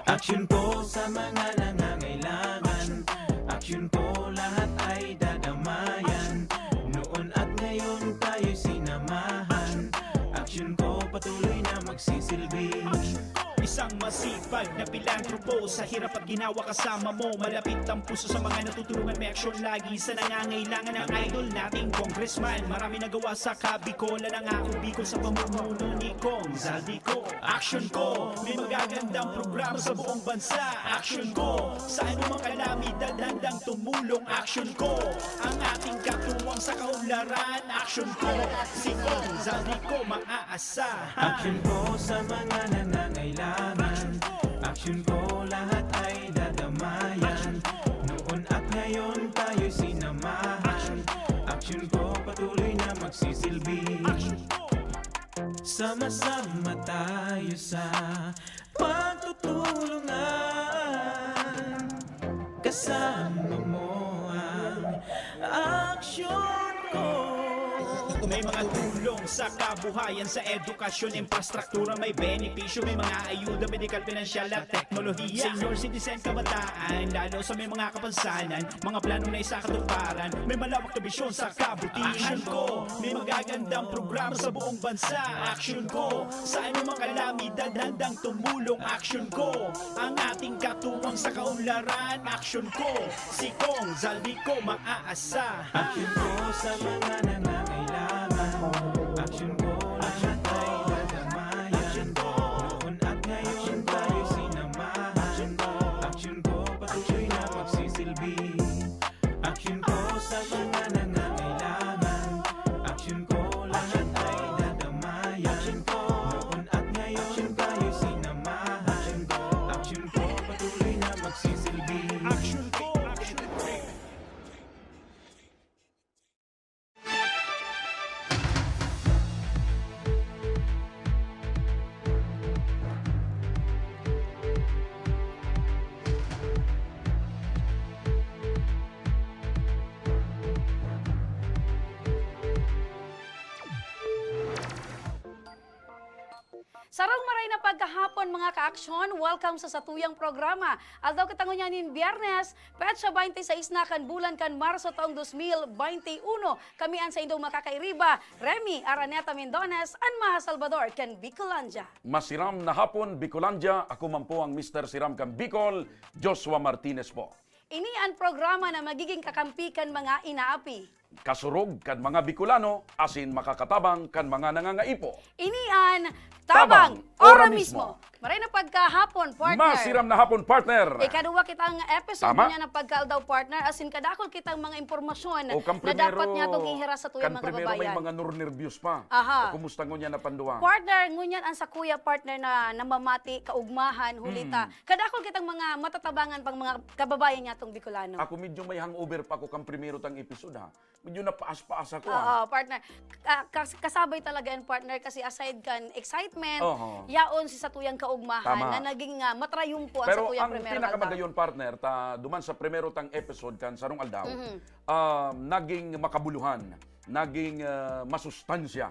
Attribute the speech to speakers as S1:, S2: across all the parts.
S1: Aksyon ko sa mga nangangailangan, aksyon ko lahat ay dadamayan. Noon at ngayon tayo'y sinamahan, aksyon ko patuloy na magsisilbi.
S2: Isang masipag na pilantropo, sa hirap at ginawa kasama mo. Malapit ang puso sa mga natutulungan, may aksyon lagi sa nangangailangan ng idol nating congressman. Marami nagawa sa Kabikolan ang ako Bicol sa pamumuno ni Kong Zaldico. Aksyon ko, may magagandang programa sa buong bansa. Aksyon ko, sa anumang kalamidad handang tumulong. Aksyon ko, ang ating katuwang sa kaunlaran. Aksyon ko, si Kong Zaldico maaasahan.
S1: Aksyon ko sa mga nangangailangan, aksyon ko lahat ay dadamayan. Noon at ngayon tayo'y sinamahan, aksyon ko patuloy na magsisilbi. Sama-sama tayo sa pagtutulungan, kasama mo ang aksyon ko.
S2: May mga tulong sa kabuhayan, sa edukasyon, infrastruktura, may benepisyo, may mga ayuda, medikal, pinansyal at teknolohiya. Senior citizen, kabataan, lalo sa may mga kapansanan, mga plano na isa katuparan, may malawak na bisyon sa kabutihan ko. May magagandang programa sa buong bansa. Aksyon ko, sa anumang kalamidad handang tumulong. Aksyon ko, ang ating katuwang sa kaunlaran. Aksyon ko, si Kong Zaldico maaasahan.
S1: Aksyon ko sa mga nangangailangan, aksyon ko lahat ay dadamayan. Noon at ngayon tayo'y sinamahan, aksyon ko patuloy na magsisilbi. Aksyon ko sa mga nangangailangan, aksyon ko lahat ay dadamayan. Noon at ngayon tayo'y sinamahan, aksyon ko patuloy na magsisilbi.
S2: Aksyon ko, aksyon ko.
S3: Sarang maray na pagkahapon mga kaaksyon, welcome sa satuyang programa. Aldaw kitangunyanin Biyernes, petsa 26 na kan bulan kan Marso taong 2021. Kami ang sa indong makakairiba, Remy Araneta Mendones, and Maha Salvador kan Bicolanja.
S4: Masiram na hapon, Bicolanja. Ako man po ang Mr. Siram kan Bicol, Joshua Martinez po.
S3: Ini ang programa na magiging kakampi kan mga inaapi.
S4: Kasurog kan mga Bicolano, asin makakatabang kan mga nangangaipo.
S3: Ini ang Tabang Ora Mismo. Maray na pagkahapon, partner.
S4: Masiram na hapon, partner.
S3: Ikaduwa kitang episode
S4: Tama.
S3: niya na pagkaldaw, partner. Asin kadakol kitang mga impormasyon
S4: O kan
S3: na dapat niya itong ihira sa tuyang mga
S4: primero may
S3: kababayan.
S4: mga nervyos pa.
S3: Aha.
S4: O kumusta ngunya na panduwa?
S3: Partner, ngunyan ang sa kuya partner na namamati, kaugmahan, hulita. Kadakol kitang mga matatabangan pang mga kababayan niya itong Bicolano.
S4: Ako medyo may hangover pa ako kan primero tang episode ha. Medyo napaas-paas ako
S3: Oo,
S4: ha.
S3: partner. Kasabay talaga yan, partner, kasi aside kan excitement,
S4: Oho.
S3: yaon si sa tuyang kaugmahan
S4: Tama.
S3: na naging matrayumpuan sa
S4: Pero
S3: tuyang
S4: ang
S3: primero
S4: pinakamagayon, partner, duman sa primero tang episode kan Sarong Aldaw, naging makabuluhan, naging masustansya.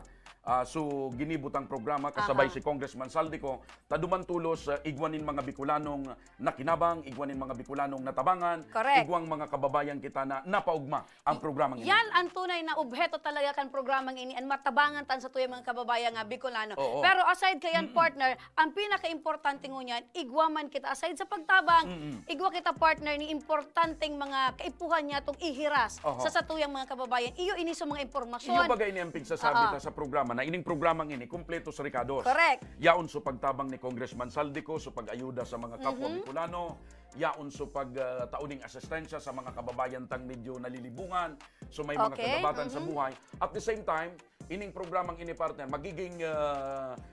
S4: So ginibutang programa kasabay si Congressman Saldico, taduman tulos igwanin mga Bicolanong nakinabang, igwanin mga Bicolanong natabangan,
S3: Correct.
S4: igwang mga kababayan kita na napaugma ang programang ini.
S3: Yan ang tunay na obheto talaga kan programang ini and matabangan tan sa tuyang mga kababayan nga Bicolano.
S4: Oo.
S3: Pero aside kayan, partner, ang pinaka-importante ngunyan, igwaman kita aside sa pagtabang, igwa kita, partner, ni importanteng mga kaipuhan niya tong ihiras
S4: Oho.
S3: sa tuyang mga kababayan. Iyo ini sa mga impormasyon.
S4: Iyo bagay ni ang pigsasabi ta sa programa na ining programang ini kumpleto sa Ricados.
S3: Correct.
S4: Yaon so pagtabang ni Congressman Saldico so pag-ayuda sa mga kapwa Bicolano, yaon so pagtauning asistensya sa mga kababayan tang medyo nalilibungan, so may mga
S3: Okay.
S4: kagabatan sa buhay. At the same time, ining programang ini, partner, magiging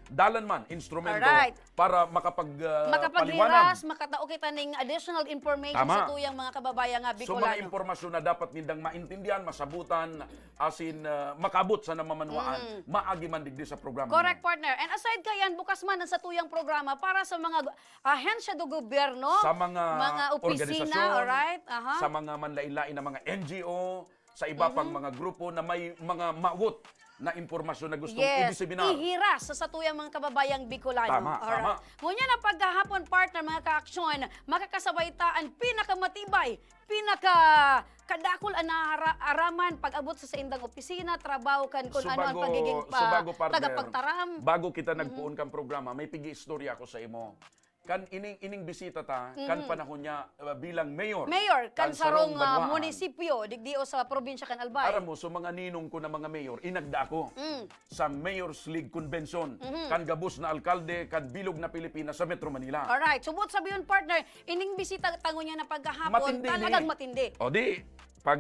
S4: dalan man, instrumento
S3: Alright.
S4: para makapagpaliwanag.
S3: Makapagliras, makatao kita ng additional information
S4: Tama.
S3: sa tuyang mga kababayan nga
S4: So mga
S3: Bicolano.
S4: impormasyon na dapat nindang maintindihan, masabutan, asin makabot sa namamanuaan, maagi man digdi sa programa.
S3: Correct, partner. And aside kayan, bukas man ang sa tuyang programa para sa mga ahensya do gobyerno,
S4: Sa mga
S3: opisina,
S4: organisasyon,
S3: alright? Aha.
S4: sa mga manlain-lain na mga NGO, sa iba pang mga grupo na may mga mawot na impormasyon na gustong
S3: Yes,
S4: ibiseminar.
S3: ihiras sa satuyang mga kababayang Bicolano.
S4: Tama,
S3: Alright. Ngunyan na paghahapon, partner, mga ka-aksyon, makakasabay taan pinakamatibay, kadakol ang araman pag-abot sa indang opisina, trabaho kan kung ano ang pagiging
S4: subago, partner,
S3: tagapagtaram.
S4: bago kita nagpuon kang programa, may pigi-istorya ako sa imo. Kan ining bisita ta, kan panahon niya bilang mayor.
S3: Mayor, kan sarong
S4: Banwaan.
S3: munisipyo, digdio sa probinsya kan Albay.
S4: Aram mo, so mga ninong ko na mga mayor, inagda ako sa Mayor's League Convention. Kan gabos na alkalde, kan bilog na Pilipinas sa Metro Manila.
S3: Alright, subot sabiyon, partner, ining bisita tango niya na paghahapon,
S4: Matindi
S3: talagang
S4: ni.
S3: matindi.
S4: O di, pag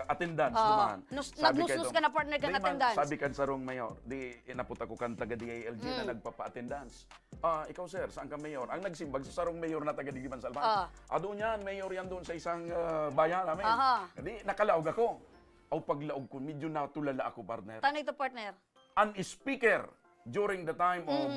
S4: attendance naman.
S3: Nagnusnus ka na, partner, kan
S4: Di man,
S3: attendance.
S4: Sabi kan sarong mayor, di inapot ako kan taga DILG na nagpapa-attendance. Ikaw sir, saan ka mayor? Ang nagsimbag sa sarong mayor na taga Digiman Salvan. Doon yan, mayor yan doon sa isang bayan namin. Di nakalaog ako. O paglaog ko, medyo natulala ako, partner.
S3: Tanong ito, partner.
S4: An speaker during the time of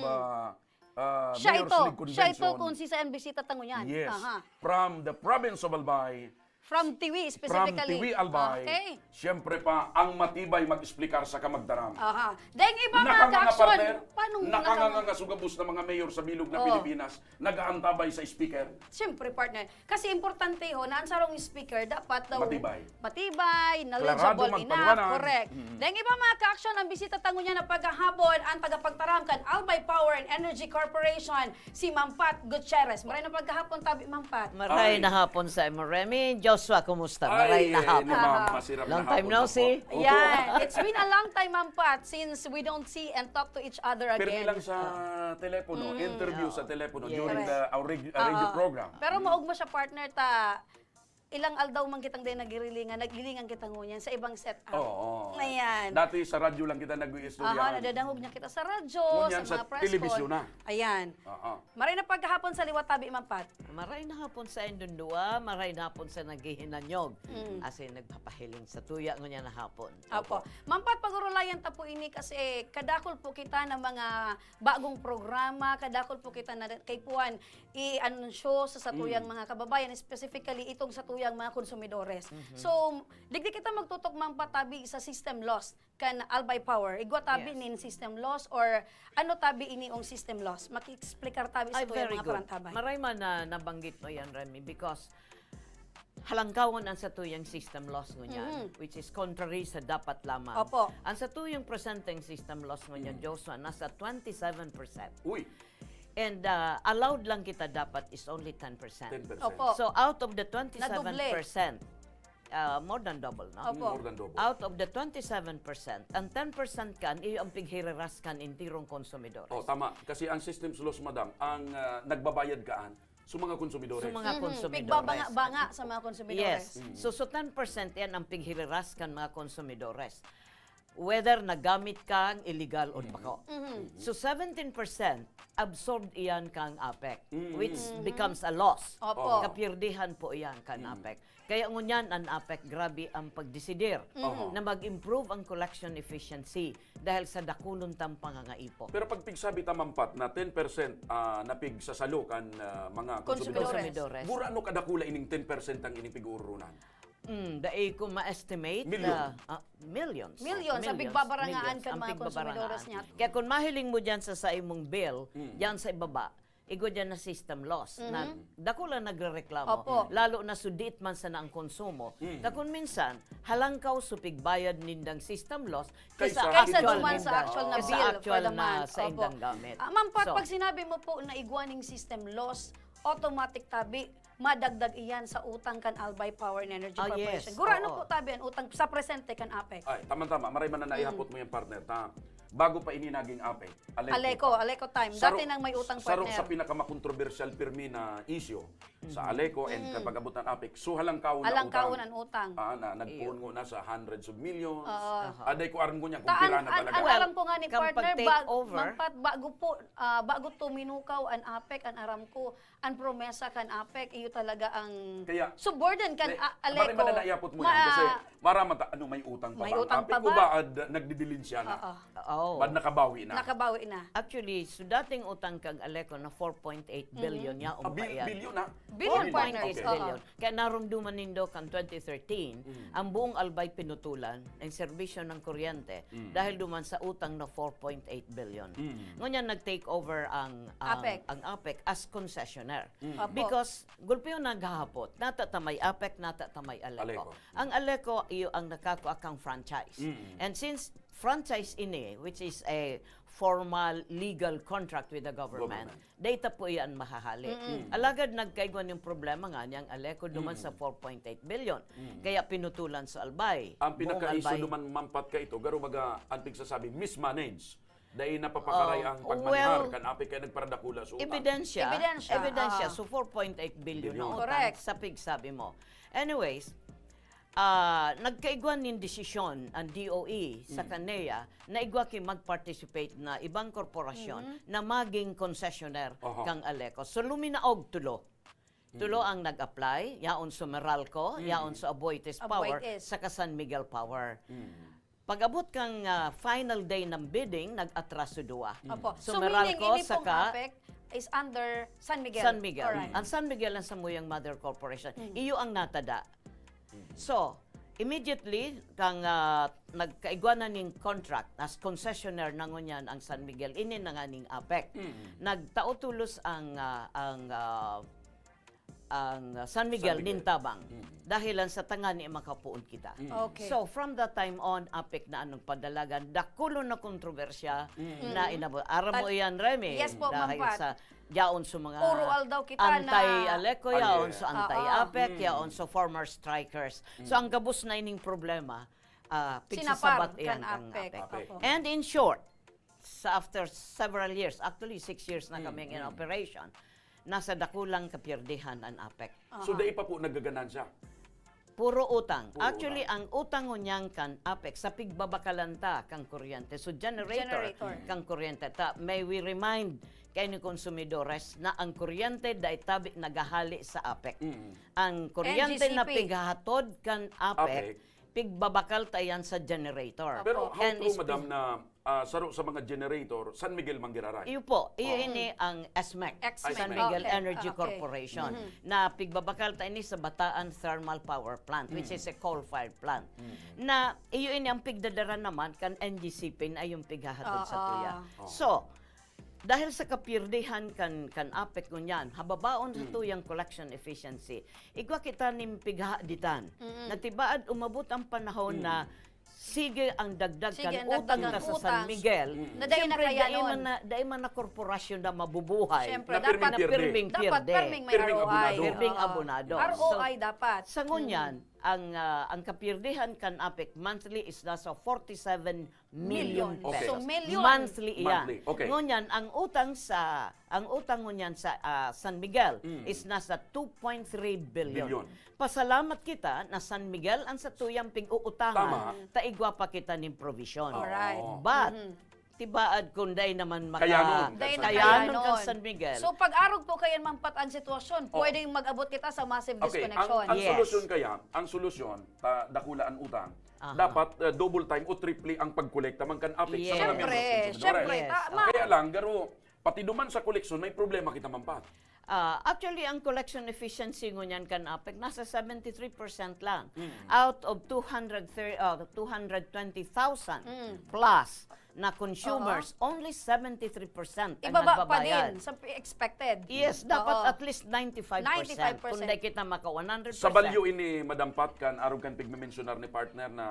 S3: Siya
S4: Mayor's
S3: ito,
S4: League
S3: siya ito
S4: Convention.
S3: kung si sa bisita tango yan.
S4: Yes.
S3: Aha.
S4: From the province of Albay,
S3: From Tiwi
S4: from
S3: specifically.
S4: Tiwi Albay,
S3: Okay.
S4: siyempre pa ang matibay mag-explicar sa kamagdaram.
S3: Aha. Dahil iba mga
S4: Nakanganga
S3: ka-aksyon.
S4: partner,
S3: Paano
S4: nakanganga sugabos na mga mayor sa bilog na Pilipinas, nag-aantabay sa speaker.
S3: Siyempre, partner. Kasi importante ho, na ang sarong speaker, dapat daw
S4: Matibay.
S3: knowledgeable
S4: Klarado,
S3: enough.
S4: magpaliwanag.
S3: Correct. Dahil iba mga ka-aksyon, ang bisita tango niya na paghahapon, ang tagapagtaram kan Albay Power and Energy Corporation, si Mampat Gutierrez. Maray na paghahapon, tabi Mampat.
S5: Maray
S4: Ay.
S5: na hapon sa imo, Remy. Joshua, kumusta?
S4: Ay,
S5: Maray na hapon.
S4: ni Ma'am, masirap na
S5: Long time
S4: hapon
S5: no
S4: na po.
S5: see.
S4: Opo.
S3: Yan. It's been a long time, Mampat, since we don't see and talk to each other
S4: Pirmi
S3: again.
S4: lang sa telepono, interview sa telepono
S5: Yes.
S4: during
S3: Correct.
S4: our radio program.
S3: Pero maugma siya, partner, ta ilang aldaw man kitang din naglilingan kita ngunyan sa ibang setup.
S4: Oo.
S3: Ayan.
S4: Dati sa radyo lang kita nag-iistorya.
S3: Aha, nadadangog niya kita sa radyo,
S4: Ngunyan
S3: sa mga
S4: sa
S3: press
S4: telebisyon
S3: con.
S4: na.
S3: Ayan.
S4: Oo.
S3: Maray na pagkahapon sa liwat tabi, Mampat.
S5: Maray na hapon sa Indundua, maray na hapon sa naghihinanyog. As in, nagpapahiling sa tuya ngunya na hapon.
S3: Apo. Mampat, pagurulayan ta po ini kasi kadakol po kita ng mga bagong programa, kadakol po kita na kay Puan i-anunsyo sa satuyang mga kababayan, specifically itong satuyang mga konsumidores. So, digdi kita magtutok Mampat tabi sa system loss kan Albay Power. Igwa tabi
S5: Yes.
S3: nin system loss or ano tabi ini ong system loss? Maki-explicar tabi sa
S5: Ay,
S3: tuyang
S5: very
S3: mga
S5: good.
S3: parantabay.
S5: Maray man na nabanggit mo yan, Remy, because halangkawon ang satuyang system loss ngunyan, which is contrary sa dapat lamang.
S3: Opo.
S5: Ang satuyang presenting system loss ngunyan, Joshua, nasa 27%.
S4: Uy,
S5: And allowed lang kita dapat is only 10%.
S4: 10%.
S3: Opo.
S5: So out of the 27%,
S3: Nadoble.
S5: more than double, no?
S3: Opo.
S4: More than double.
S5: Out of the 27%, ang 10% kan, iyo ang pighiriras kan intirong konsumidores.
S4: Oh, tama. Kasi ang systems loss, madam, ang nagbabayad kaan sa mga konsumidores.
S5: So mga konsumidores.
S3: Pigbabanga sa mga konsumidores.
S5: Yes. So 10% yan ang pighiriras kan mga konsumidores. Whether nagamit kang illegal o bako. So 17% absorbed iyan kang APEC, which becomes a loss.
S3: Opo.
S5: Kapirdihan po iyan kang APEC. Kaya ngunyan ang APEC, grabe ang pagdesidir na mag-improve ang collection efficiency dahil sa dakulon tang pangangaipo.
S4: Pero pag pigsabi tamampat na 10% napig sa salukan mga
S3: Konsumidores.
S4: konsumidores, mura no kadakula ining 10% ang ining pig-uurunan.
S5: Daig ko ma-estimate
S4: Million.
S5: na millions.
S3: Millions, sa bigbabarangaan kan
S5: ang
S3: mga
S5: bigbabarangaan.
S3: konsumidores niya.
S5: Kaya kung mahiling mo dyan sa imong bill, dyan sa ibaba, igo dyan na system loss. Na dako lang nagrereklamo.
S3: Opo.
S5: Lalo na sudit man sa ang konsumo. Kung minsan, halangkaw supig bayad nindang system loss
S4: Kaysa
S3: Kaysa
S4: actual
S3: duman sa actual na
S5: kaysa
S3: bill for
S5: actual
S3: the
S5: na
S3: month.
S5: sa
S3: Opo.
S5: indang gamit.
S3: Ma'am Pat,
S5: So,
S3: pag sinabi mo po na igwaning system loss, automatic tabi, madagdag iyan sa utang kan Albay Power and Energy
S5: Ah,
S3: Corporation.
S5: yes.
S3: Gura ano
S5: Oo.
S3: po tabi ang utang sa presente kan APEC?
S4: Ay, tama-tama. Maray man na naihapot mo yung partner. Bago pa ini naging APEC,
S3: Aleco time. Dati nang may utang
S4: Sarong
S3: partner.
S4: sa pinakamakontrobersyal pirmi na issue sa Aleco and kapag abot ng APEC, so halangkawon na
S3: Alangkawon ang utang.
S4: nagpuon ngo na sa hundreds of millions. Aday ko aram ko niya kung
S3: Taan,
S4: pira na talaga.
S5: Well,
S3: alam ko nga ni
S5: kapag
S3: partner,
S5: take over,
S3: Mampat, bago to minukaw ang APEC, ang aram ko, ang promesa kan APEC, iyo talaga ang
S4: Kaya,
S3: subordinate kan Aleco.
S4: Maray man na naiyapot mo yan kasi maramata, ano may utang pa
S3: May
S4: ba?
S3: utang pa
S4: APEC o
S3: ba?
S4: ba nagdidilinsya na?
S3: Oo.
S5: Oh.
S4: Bad nakabawi na.
S3: Nakabawi na.
S5: Actually, so dating utang kag Aleco na 4.8 billion ya umpayan.
S4: Bilyon na.
S3: Billion,
S5: 4.8
S3: partners.
S5: billion.
S3: Oo.
S5: Kaya narumduman nindo kan 2013, ang buong albay pinutulan ng serbisyo ng kuryente dahil duman sa utang na 4.8 billion. Ngunyan nag-take over ang APEC as concessionaire.
S3: Opo.
S5: Because gulpiyo naghahapot, natatamay APEC, natatamay Aleco.
S4: Aleco.
S5: Ang Aleco iyo ang nakakuha kang franchise. And since franchise ini, which is a formal legal contract with the government, data po iyan mahahali. Alagad nagkaigwan yung problema nga niyang Aleco duman sa 4.8 billion. Kaya pinutulan sa albay.
S4: Ang
S5: Buong
S4: pinaka-iso
S5: albay.
S4: naman mampat ka ito, garo baga antig sasabi, mismanage. Dahil napapakaray ang
S5: well,
S4: pagmanhar, kan apik kaya nagparadakula sa utang.
S5: Ebidensya.
S3: Ebidensya,
S5: So 4.8 billion na utang
S3: Correct.
S5: sa pigsabi mo. Anyways, nagkaigwan nin desisyon ang DOE sa Kanea na igwaki mag-participate na ibang korporasyon na maging concessionaire
S4: Aha.
S5: kang Aleco. So luminaog tulo. Tulo ang nag-apply, yaon sa Meralco, yaon sa Aboitiz Power,
S3: Aboitiz.
S5: sa San Miguel Power. Pag-abot kang final day ng bidding, nag-atraso dua.
S3: Opo.
S5: So,
S3: So, meaning,
S5: Meralco,
S3: ini pong
S5: saka
S3: APEC is under San Miguel.
S5: San Miguel.
S3: Alright.
S5: Ang San Miguel ang samuyang mother corporation. Iyo ang natada. So, immediately, kang nagkaigwanan ng contract as concessionaire na ngunyan ang San Miguel, ini na nga ning APEC. Nagtautulos ang San Miguel, nintabang dahilan sa tangani makapuon kita.
S3: Okay.
S5: So from that time on, APEC na anong padalagan, dakulo na kontrobersya na inabot. Ara mo iyan, Remy,
S3: Yes po,
S5: dahil
S3: Ma'am Pat.
S5: sa yaon sa mga
S3: Puro aldaw kita na-
S5: anti-Aleco, yaon
S4: yeah.
S5: sa anti-APEC, yaon sa former strikers. So ang gabos na ining problema,
S3: Sinapar
S5: pigsasabat iyan
S3: kan
S5: ang
S3: APEC.
S5: APEC.
S3: Opo.
S5: And in short, after several years, actually 6 years na kami in operation, nasa dakulang kapirdihan ang APEC.
S4: So dahil pa po nagaganansya.
S5: Puro utang.
S4: Puro
S5: Actually, ang utang ngunyang kan APEC sa pigbabakalanta kang kuryente. So generator. Kang kuryente. May we remind kay ni konsumidores na ang kuryente dahil tabi nagahali sa APEC. Ang kuryente na
S3: NGCP.
S5: pighatod kan APEC, pigbabakal tayan sa generator.
S4: Pero how
S5: And
S4: true,
S5: is-
S4: madam, na saro sa mga generator, San Miguel Manggiraray?
S5: Iyo po, iyo ini ang SMEC,
S3: SMEC.
S5: San Miguel
S3: Okay.
S5: Energy
S3: Okay.
S5: Corporation, na pigbabakal ta ini sa Bataan Thermal Power Plant, which is a coal-fired plant. Na iyo ini ang pigdadara naman kan NGCP na yung pighahatod sa tuya. So, dahil sa kapirdihan kan APEC kunyan, hababaon sa tuyang collection efficiency, igwa kita nim pighaditan. Natibaad umabot ang panahon na sige ang dagdag
S3: Sige,
S5: kan
S3: ang
S5: utang
S3: dagdag
S5: na
S3: ng
S5: sa
S3: utang.
S5: San Miguel.
S3: Na dahil
S5: Siyempre,
S3: na kaya
S5: dahil
S3: nun.
S5: dahil man na korporasyon na mabubuhay.
S3: Siyempre,
S4: Na pirming
S3: dapat,
S4: pirde.
S3: dapat perming may
S4: Pirming
S3: ROI.
S4: abonado.
S5: Pirming
S3: Oo.
S5: abonado.
S3: ROI dapat.
S5: Sa ngunyan, ang kapirdihan kan APEC monthly is nasa 47 million
S3: Million.
S4: Okay.
S5: pesos.
S3: So, million.
S5: Monthly iyan.
S4: Monthly, okay.
S5: Ngunyan, ang utang ngunyan sa San Miguel is nasa 2.3 billion.
S4: Billion.
S5: Pasalamat kita na San Miguel ang sa tuyang
S4: Tama.
S5: pig-uutangan, taigwa pa kita ng provision.
S3: Alright.
S5: But, tibaad kung day naman
S4: Kayanon.
S3: Dahil na
S5: kayanon
S3: kaya
S5: kan
S3: nun.
S5: San Miguel.
S3: So pag-arog po kayo mampat ang sitwasyon, pwedeng mag-abot kita sa massive
S4: Okay,
S3: disconnection.
S4: ang
S5: Yes.
S4: solusyon kaya, dakulaan utang, dapat double time o triple ang pagkolekta man kan apik
S5: Yes.
S4: sa mga members
S3: Siyempre,
S4: consumidores.
S3: siyempre,
S5: Yes.
S3: tama.
S4: Kaya lang, garo, pati duman sa koleksyon, may problema kita mampat.
S5: Actually, ang collection efficiency ngunyan kan APEC, nasa 73% lang. Out of 220,000 plus na consumers, only 73% ang
S3: Ibaba pa
S5: nagbabayad.
S3: din sa expected.
S5: Yes, dapat
S3: Oo.
S5: at least 95%.
S3: 95%.
S5: Kung di kita maka 100%.
S4: Sa balyo ini, Madam Pat, kan arog kan pigmemensionar ni partner na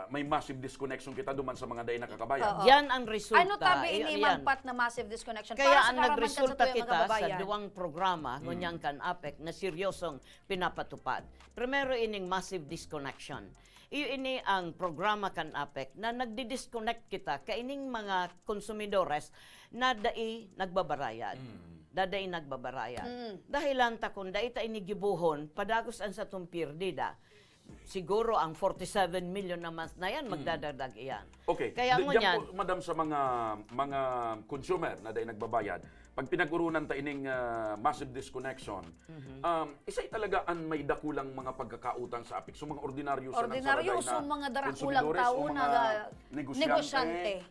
S4: may massive disconnection kita duman sa mga day nakakabayan.
S5: Yan ang resulta.
S3: Ano tabi ini
S5: Yan.
S3: mampat na massive disconnection?
S5: Kaya
S3: Para sa
S5: ang
S3: karaman
S5: nagresulta
S3: kan sa tuyang
S5: kita sa
S3: magababayan.
S5: duwang programa, ngunyang kan APEC, na seryosong pinapatupad. Primero ining massive disconnection. Iyo ini ang programa kan APEC na nagdi-disconnect kita kaining mga konsumidores na dai nagbabarayad. Daday nagbabarayad. Dahilan ta kung dai ta inigibuhon, padagos ang sa tumpir dida. siguro ang 47 million na month na yan, magdadagdag iyan.
S4: Okay.
S5: Kaya mo
S4: Diyan
S5: yan,
S4: po, madam, sa mga consumer na dahil nagbabayad, pag pinagurunan ta ining massive disconnection, isa'y talaga ang may dakulang mga pagkakautang sa apik. So mga ordinaryo sa
S3: Ordinaryo, so mga darakulang tao na negosyante.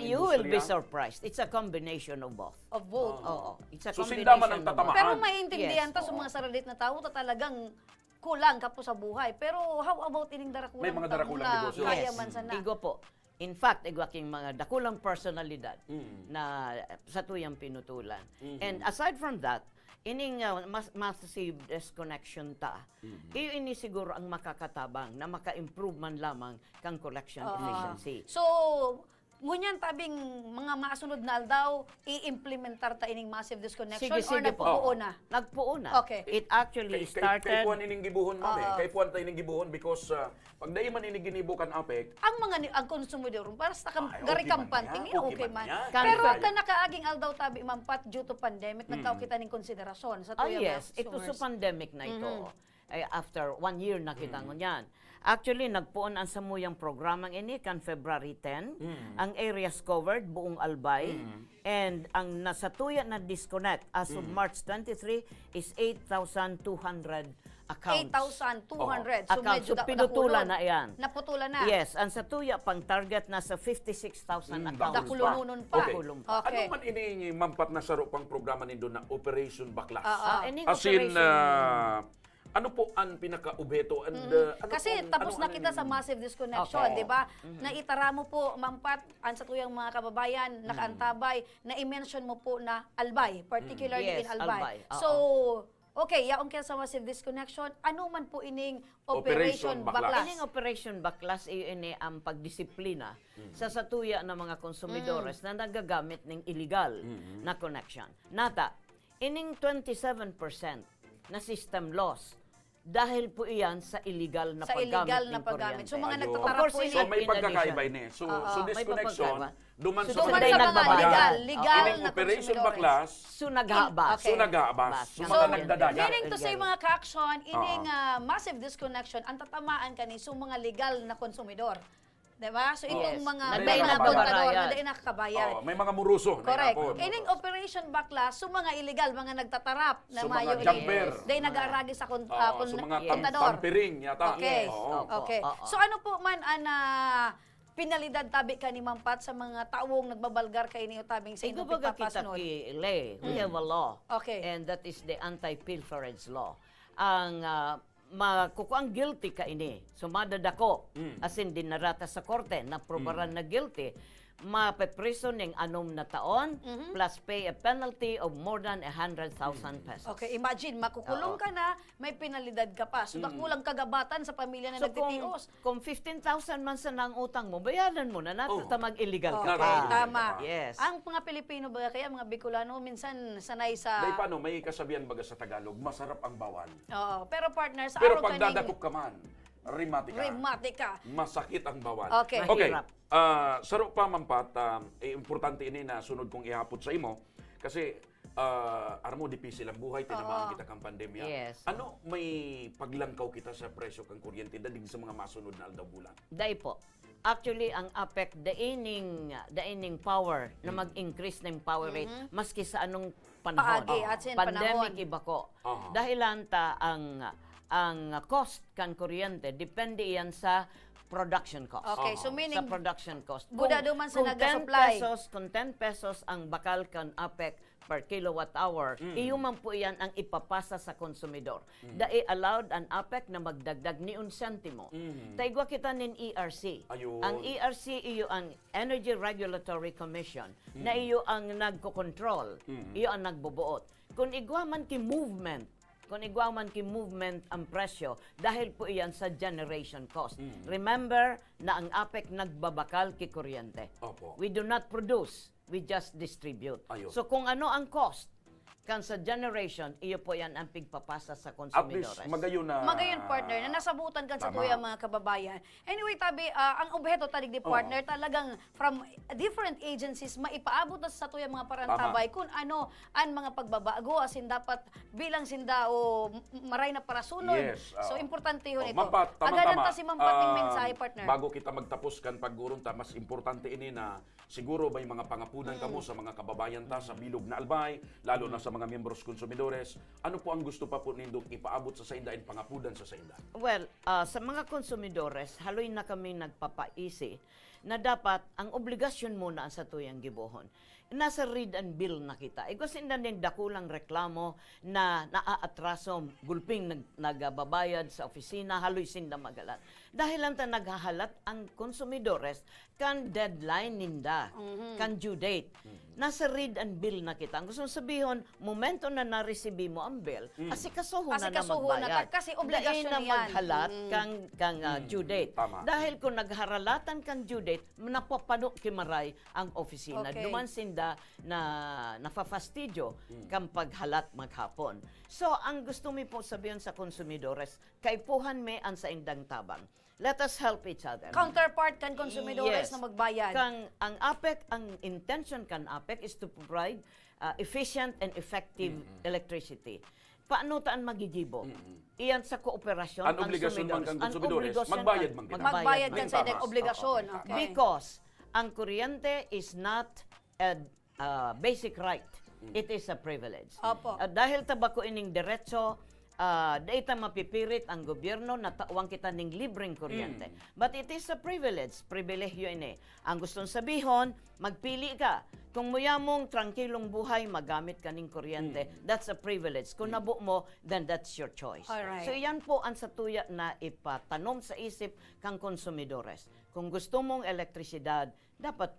S5: you will be surprised. It's a combination of both.
S3: Of both.
S5: Oo. It's a
S4: So,
S5: combination
S4: sindaman ang
S5: of both.
S4: tatamaan.
S3: Pero maintindihan
S5: Yes,
S3: ta sa mga saralit na tao ta talagang kulang ka po sa buhay. Pero how about ining darakulang
S4: May mga
S3: tao
S4: darakulang
S3: na
S4: negosyo.
S3: kaya
S5: Yes.
S3: man sana?
S5: Igo po. In fact, igwaking mga dakulang personalidad na sa tuyang pinutulan. And aside from that, ining massive disconnection ta, iyo ini siguro ang makakatabang na maka-improve man lamang kang collection efficiency.
S3: So, ngunyan tabing mga masunod na aldaw, i-implementar ta ining massive disconnection or
S5: Sige po.
S3: nagpupuo na?
S5: Nagpuo na.
S3: Okay.
S5: It actually
S4: Kay
S5: started...
S4: puan ining gibuhon, ma'am. Kay puan tayo ining gibuhon because pag dahil man ining ginibukan apek,
S3: Ang ang konsumidor, para sa
S4: Ay,
S3: gari
S4: okay man
S3: kampanting,
S4: yan.
S3: okay
S4: Okay
S3: man.
S4: man yan.
S3: Pero
S5: Kan-
S3: ka nakaaging aldaw tabi mampat due to pandemic, nagkaw kita ning konsiderasyon sa tuyang
S5: Yes, ito sa
S3: consumers.
S5: pandemic na ito. Ay, after 1 year nakita ko niyan. Actually, nagpuon ang samuyang programang ini kan February 10. Ang areas covered, buong Albay. And ang nasatuya na disconnect as of March 23 is 8,200 accounts.
S3: 8,200.
S5: Accounts.
S3: medyo
S5: So, pinutulan
S3: dakulon.
S5: na yan.
S3: Naputulan na.
S5: Yes, ang satuya pang target nasa 56,000 accounts.
S3: Dakulununon pa.
S4: Okay.
S5: Dakulong pa.
S3: Okay.
S4: Ano man ini mampat na saro pang programa nindo na Operation Baklas?
S5: Ining
S4: As in,
S5: operation-
S4: ano po ang pinaka-ubheto? And, ano
S3: Kasi
S4: po-
S3: tapos
S4: ano
S3: na kita sa massive disconnection,
S5: Okay.
S3: di ba? Naitara mo po, mampat, ang sa tuyang mga kababayan, nakaantabay, na-i-mention mo po na Albay, particularly
S5: Yes,
S3: in Albay.
S5: Albay. Oo.
S3: So, okay, yaong kaya sa massive disconnection, ano man po ining
S4: Operation
S3: Operation
S4: Baklas.
S3: Baklas?
S5: Ining Operation Baklas ini ang pagdisiplina sa satuya ng mga konsumidores na nagagamit ng illegal na connection. Nata, ining 27% na system loss dahil po iyan sa illegal na
S3: Sa
S5: paggamit
S3: illegal na
S5: ng
S3: paggamit.
S5: kuryente.
S3: So, mga
S4: Ayun.
S3: nagtatara
S5: Of course,
S3: po
S5: in
S3: ini.
S4: So may
S5: In
S4: pagkakaibay
S5: addition.
S4: ni. So
S5: May
S4: disconnection,
S5: pagkakaiba.
S4: duman
S5: So,
S4: sa
S3: Duman
S5: Sunday
S3: sa mga
S5: nagbabayad.
S3: legal
S4: Ining
S3: na
S4: Operation
S3: konsumidores.
S4: Baklas,
S5: So naghabas.
S3: Okay.
S4: so nag-aabas. So
S5: Bas.
S4: mga
S3: So,
S4: nagdadaya.
S3: meaning to say mga ka-action, ining massive disconnection, ang tatamaan kani sa mga legal na konsumidor. Diba? So itong
S5: Yes.
S3: mga
S4: Na
S5: day
S3: mga
S4: nakabayad.
S3: kontador na day nakakabayad.
S4: May mga muruso. na
S3: Correct.
S4: yapon.
S3: Ining Operation Baklas, so mga illegal, mga nagtatarap na
S4: So,
S3: mayo
S4: mga jumper.
S3: day nag-aaragi sa
S4: So mga
S3: kontador.
S4: tampering yata.
S3: Okay.
S4: Oo.
S3: Okay.
S5: Oo.
S3: So ano po man ana pinalidad tabi ka ni Mampat sa mga taong nagbabalgar kay niyo tabing sa
S5: Ito
S3: inyong
S5: baga kita
S3: pagpapasnod?
S5: ki we have a law.
S3: Okay.
S5: And that is the anti-pilferage law. Ang makukuang guilty ka ini. So madadako. As in dinarata sa korte na probaran na guilty. Mapepriso ng 6 na taon plus pay a penalty of more than 100,000 pesos.
S3: Okay, imagine, makukulong
S5: Oo.
S3: ka na, may penalidad ka pa. So, dakulang kagabatan sa pamilya na
S5: So
S3: nagtitios.
S5: kung 15,000 man sa nang utang mo, bayaran mo na natata mag-illegal
S3: Okay,
S5: ka
S4: Correct.
S5: pa.
S3: tama.
S5: Yes.
S3: Ang mga Pilipino ba kaya, mga Bicolano, minsan sanay sa...
S4: Dahil paano, may kasabihan baga sa Tagalog, masarap ang bawal.
S3: Oo, pero partner, sa
S4: Pero
S3: araw
S4: pag
S3: kaning
S4: dadakop ka man, rimatika,
S3: rematica.
S4: masakit ang bawal.
S3: Okay.
S4: Okay.
S5: Mahirap.
S4: Saro pa Mampat, importante ini na sunod kong ihapot sa imo kasi aram mo dipisi ang buhay tinamaan kita kang pandemya.
S5: Yes.
S4: Ano may paglangkaw kita sa presyo kang kuryente dadig sa mga masunod na aldaw bulan?
S5: Dahil po. Actually, ang APEC, the ining power na mag-increase ng power rate maski sa anong panahon.
S3: Paagi, at sin
S5: Pandemic
S3: panahon.
S5: iba ko.
S4: Aha.
S5: Dahilan ta ang cost kan kuryente, depende yan sa production cost.
S3: Okay, so meaning,
S5: sa production cost.
S3: buda duman sa
S5: kung 10
S3: nag-supply.
S5: kung 10 pesos ang bakal kan APEC per kilowatt hour, iyo man po yan ang ipapasa sa konsumidor. Dai allowed ang APEC na magdagdag ni un sentimo. Taigwa kita nin ERC.
S4: Ayun.
S5: Ang ERC iyo ang Energy Regulatory Commission na iyo ang nagko-control, iyo ang nagbubuot. Kung igwa man ki movement ang presyo dahil po iyan sa generation cost. Remember na ang APEC nagbabakal ki kuryente.
S4: Opo.
S5: We do not produce, we just distribute.
S4: Ayun.
S5: So kung ano ang cost kan sa generation, iyo po yan ang pigpapasa sa
S4: At
S5: konsumidores.
S4: least magayon na
S3: Magayon partner na nasabutan kan sa
S4: Tama.
S3: tuya mga kababayan. Anyway, tabi ang objeto tadig di partner talagang from different agencies maipaabot na sa tuya mga parantabay kung ano ang mga pagbabago asin dapat bilang sinda o maray na para sunod.
S4: Yes,
S3: So importante yun ito.
S4: Mampat,
S3: Agaran
S4: tama-tama.
S3: ta si Mampat ng mensahe partner.
S4: Bago kita magtapos kan paggurong ta, mas importante ini na siguro may mga pangapunan kamo sa mga kababayan ta sa bilog na albay, lalo na sa mga miyembros konsumidores. Ano po ang gusto pa po nindong ipaabot sa sainda in pangapunan sa sainda?
S5: Well, sa mga konsumidores, haloy na kami nagpapaisi na dapat ang obligasyon muna ang sa tuyang gibohon. Nasa read and bill na kita. Iko sinda din dakulang reklamo na naaatraso, gulping nagababayad sa opisina, haloy sinda magalat. Dahil lang ta naghahalat ang konsumidores kan deadline ninda, kan due date. Nasa read and bill na kita. Ang gusto sabihin, momento na na-receive mo ang bill, asikasuho na
S3: Asikasuho na,
S5: magbayad.
S3: kasi obligasyon
S5: Dahil na
S3: yan.
S5: maghalat kang due date.
S4: Tama.
S5: Dahil kung nagharalatan kang due date, napapano kimaray ang opisina.
S3: Okay.
S5: Duman sinda na napafastidyo kang paghalat maghapon. So, ang gusto mi po sabihin sa konsumidores, kaipuhan me ang sa indang tabang. Let us help each other.
S3: Counterpart kan konsumidores
S5: Yes.
S3: na magbayad.
S5: Ang APEC, ang intention kan APEC is to provide efficient and effective electricity. Paano taan magigibo? Iyan sa kooperasyon
S4: Ang obligasyon man kang konsumidores,
S5: obligasyon
S4: magbayad
S5: kan-
S4: man kita.
S3: Magbayad kan sa
S4: Tama.
S3: indang obligasyon.
S4: Oo,
S3: Okay.
S5: Because ang kuryente is not a basic right. It is a privilege.
S3: Opo.
S5: Dahil tabako ining diretso, dahil ta mapipirit ang gobyerno na tawang kita ning libreng kuryente. But it is a privilege. Pribilehyo ini. Ang gustong sabihon, magpili ka. Kung muyamong trangkilong buhay, magamit ka ning kuryente, that's a privilege. Kung nabo mo, then that's your choice.
S3: Alright.
S5: So yan po ang satuya na ipatanom sa isip kang konsumidores. Kung gusto mong elektrisidad, dapat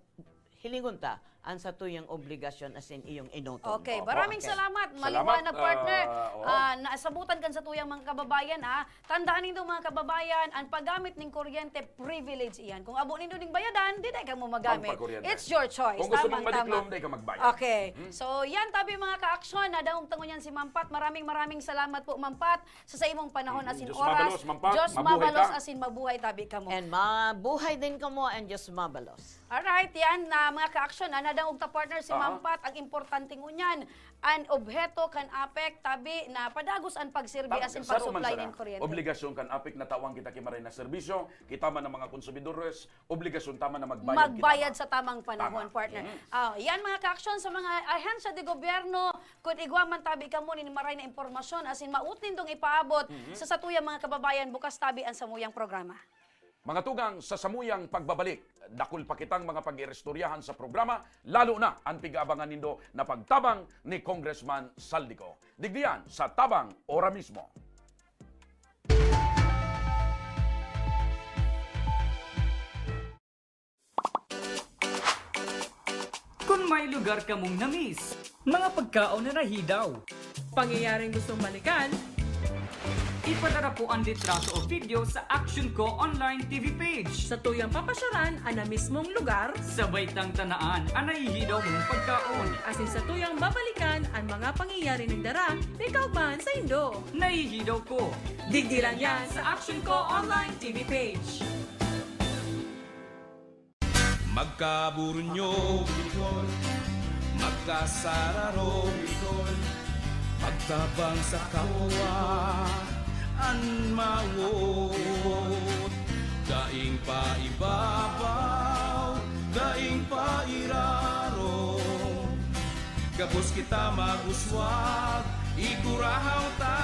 S5: hilingon ta ang satuyang obligasyon as in iyong inoton.
S3: Okay,
S4: Opo,
S3: maraming
S4: okay.
S3: salamat.
S4: Salamat,
S3: Maliwanag partner.
S4: oo.
S3: Naasabutan kan sa tuyang mga kababayan ha. Tandaan nindo mga kababayan, ang paggamit ng kuryente privilege iyan. Kung abo nindo ning bayadan, di ka mo magamit.
S4: Pampakuryente.
S3: It's your choice.
S4: Kung gusto mong
S3: Tamang-tama.
S4: madiklom, di ka magbayad.
S3: Okay. So, yan tabi mga ka-aksyon. Nadawang tangon yan si Mampat. Maraming salamat po Mampat sa imong panahon asin
S4: Diyos
S3: oras.
S4: mabalos, Mampat.
S3: Diyos
S4: Mabuhay
S3: mabalos
S4: ka.
S3: asin mabuhay tabi ka mo.
S5: And mabuhay din ka mo and just mabalos.
S3: Alright, yan na mga ka-aksyon. Nadawang ta partner si
S4: Oo.
S3: Mampat. Ang importante ngunyan, ang objeto kan APEC tabi na padagos ang pagsirbi asin pag-supply ng kuryente.
S4: Obligasyon kan apik na tawang kita kimaray na serbisyo, kita man ng mga konsumidores, obligasyon tama na magbayad,
S3: Magbayad
S4: kita.
S3: sa tamang panahon,
S4: Tama.
S3: partner. Yan mga ka-aksyon sa mga ahensya de gobyerno, kung igwaman tabi ka mo ni maray na impormasyon, asin mautin dong ipaabot sa satuyang mga kababayan, bukas tabi ang samuyang programa.
S4: Mga tugang sa samuyang pagbabalik, dakul pa kitang mga pag-irestoryahan sa programa, lalo na ang pig-aabangan nindo na pagtabang ni Congressman Saldico. Digdiyan sa Tabang Ora mismo.
S6: Kung may lugar ka mong namiss, mga pagkaon na nahidaw,
S7: Pangyayaring gustong balikan,
S6: ipadara po ang litrato o video sa Action Ko online TV page.
S7: sa tuyang papasyaran ang na mismong lugar,
S6: Sabay tang tanaan ang nahihidaw mong pagkaon.
S7: asin sa tuyang babalikan ang mga pangyayari ng dara, ikaw man sa Indo.
S6: Nahihidaw ko.
S7: Digdilan yan sa Action Ko online TV page.
S1: Magkaburunyo, magkasararo, magtabang sa kapwa, anmawot, daing paibabaw, daing pairaro, kapos kita maguswag, igurahaw ta.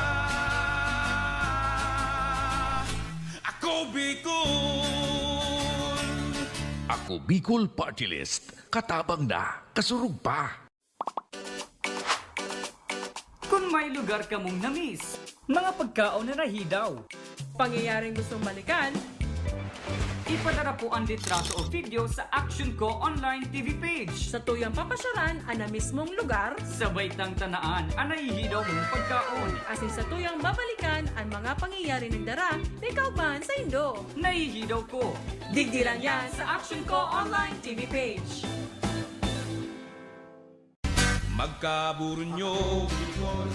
S1: Ako Bicol!
S8: Ako Bicol Party List. Katabang na, kasurug pa.
S6: Kung may lugar ka mong namiss, mga pagkaon na nahidaw,
S7: Pangyayaring gustong balikan,
S6: ipadara po ang litrato o video sa Action Ko online TV page.
S7: sa tuyang papasyaran ang na mismong lugar,
S6: Sabay tang tanaan ang nahihidaw mong pagkaon.
S7: asin sa tuyang babalikan ang mga pangyayari ng dara, ikaw man sa Indo.
S6: Nahihidaw ko.
S7: Digdilan yan sa Action Ko online TV page.
S1: Magkaburunyo, Bicol.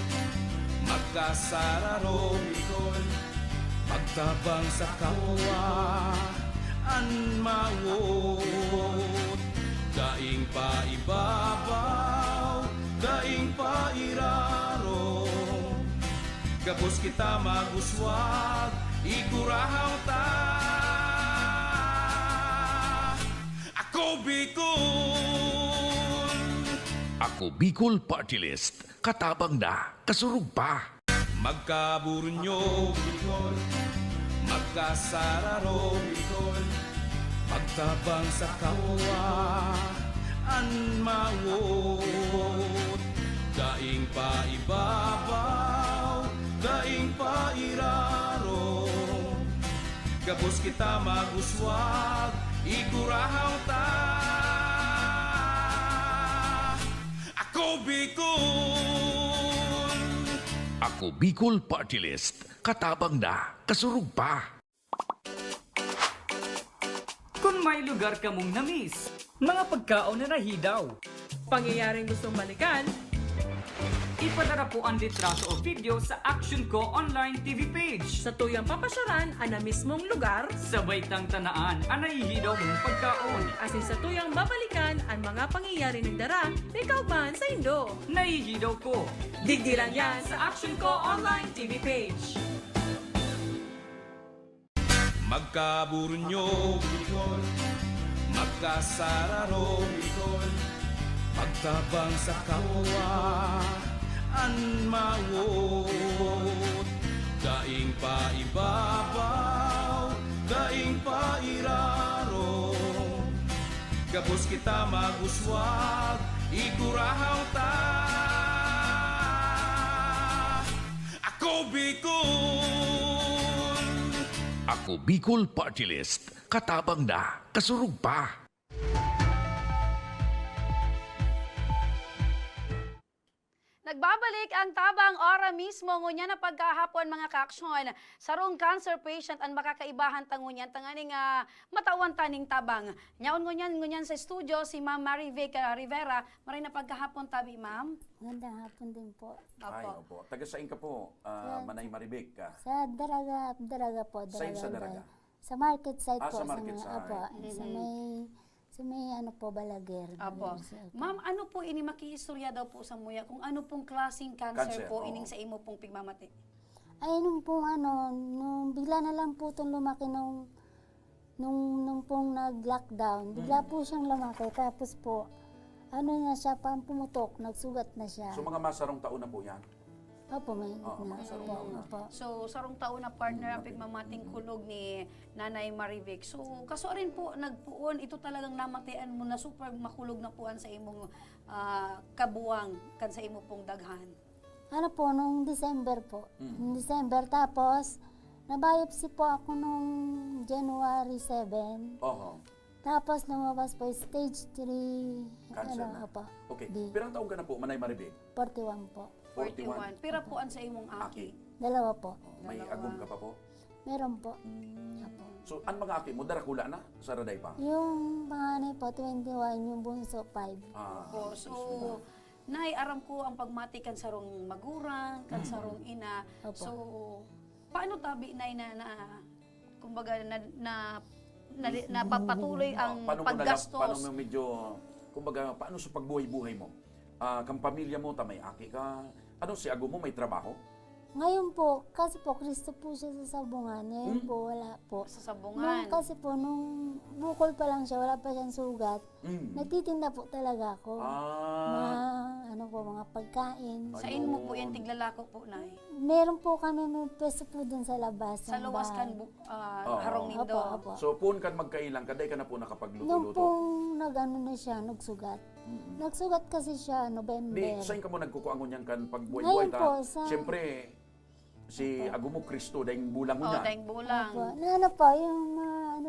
S1: Magkasararo, Bicol. Pagtabang sa kapwa, anmawot. Daing pa ibabaw, daing pa iraro. Gabos kita maguswag, igurahaw ta. Ako Bicol.
S8: Ako Bicol Party List. Katabang na, kasurug pa.
S1: Magkaburunyo, Bicol. Magkasararo, Bicol. Pagtabang sa kapwa, anmawot. Daing pa ibabaw, daing pa iraro. Gabos kita maguswag, igurahaw ta. Ako Bicol.
S8: Ako Bicol Party List. Katabang na, kasurug pa.
S6: Kung may lugar ka mong namiss, mga pagkaon na nahidaw,
S7: Pangyayaring gustong balikan,
S6: ipadara po ang litrato o video sa Action Ko Online TV page.
S7: sa tuyang papasyaran ang na mismong lugar,
S6: Sabay tang tanaan ang nahihidaw mong pagkaon.
S7: asin sa tuyang babalikan ang mga pangyayari ng dara may kaugban sa Indo.
S6: Nahihidaw ko.
S7: Digdilan yan sa Action Ko Online TV page.
S1: Magkaburunyo, Bicol. Magkasararo, Bicol. Pagtabang sa kapwa, anmawot. Daing pa ibabaw, daing pa iraro. Gabos kita maguswag, igurahaw ta. Ako Bicol.
S8: Ako Bicol Party List. Katabang na, kasurug pa.
S3: Nagbabalik ang tabang ora mismo ngunya na pagkahapon mga kaaksyon. Sarong cancer patient ang makakaibahan tangunyan tanganing matawan taning tabang. Nyaon ngunyan sa studio si Ma'am Marivic Rivera. Maray na pagkahapon tabi, Ma'am.
S9: Magandang hapon din po.
S4: Ay, opo. Taga-sain ka po, Manay Marivic ka.
S9: Sa Daraga po.
S4: Saan sa Daraga?
S9: Sa market side po.
S4: Sa market
S9: mga,
S4: side.
S9: Apo, sa may ano po, Balaguer.
S3: Apo. Ma'am, ano po ini makiistorya daw po sa muya kung ano pong klaseng cancer po
S4: oo.
S3: ining sa imo pong pigmamati?
S9: Ay, nung bigla na lang po itong lumaki nung pong nag-lockdown. Bigla po siyang lumaki. Tapos po, ano na siya, parang pumutok, nagsugat na siya.
S4: So mga masarong taon na po yan.
S9: Opo, may
S4: Oo,
S9: na.
S4: mga sarong taon na.
S9: Opo.
S3: So, sarong taon na partner ang pigmamating kulog ni Nanay Marivic. So, kaso rin po, nagpuon, ito talagang namatian mo na super makulog na puan sa imong kabuwang kan sa imo pong daghan.
S9: Ano po, nung December po. Nung December, tapos, nabiopsy po ako nung January 7.
S4: Oho.
S9: Tapos lumabas po stage 3.
S4: Cancer na.
S9: Opo.
S4: Okay.
S9: Di.
S4: Pirang taon ka na po, Manay Marivic?
S9: 41 po.
S3: 41. Pira puan sa imong aki.
S9: Dalawa po.
S4: May agum ka pa po.
S9: Meron po. Opo.
S4: So, ang mga aki mo, darakula na? Sa raday pa?
S9: Yung panganay po, 21. Yung bunso, 5.
S3: Po. So, Nay, aram ko ang pagmati kan sarong magurang, kan sarong ina.
S9: Opo.
S3: So, paano tabi, Nay, kumbaga, napapatuloy ang
S4: paano
S3: paggastos?
S4: Paano mo medyo, kumbaga, paano sa pagbuhay-buhay mo? Kang pamilya mo, may aki ka. Ano, si ago mo may trabaho?
S9: Ngayon po, kasi po, Kristo po siya sa sabungan. Ngayon po, wala po.
S3: Sa sabungan.
S9: Kasi po, nung bukol pa lang siya, wala pa siyang sugat. Nagtitinda po talaga ako. Mga, mga pagkain.
S3: Sa inyo po yan, tiglalako po, Nay.
S9: Meron po kami, may peso po dun sa labas.
S3: Sa
S9: ng
S3: luwas
S9: bahay.
S3: kan harong nindo.
S9: Opo, opo.
S4: So, puun kan magkailang, kaday ka na po
S9: Nung
S4: nakapagluto-luto.
S9: pong na siya, nagsugat. Nagsugat kasi siya, November.
S4: Di, saan ka mo nagkukuangon yan kan pagbuhay-buhay
S9: Ngayon po,
S4: ta? Siyempre, si ago mo Kristo, dahil bulang mo
S3: Oh,
S4: niya.
S3: daing bulang.
S9: Opo. Ano po, yung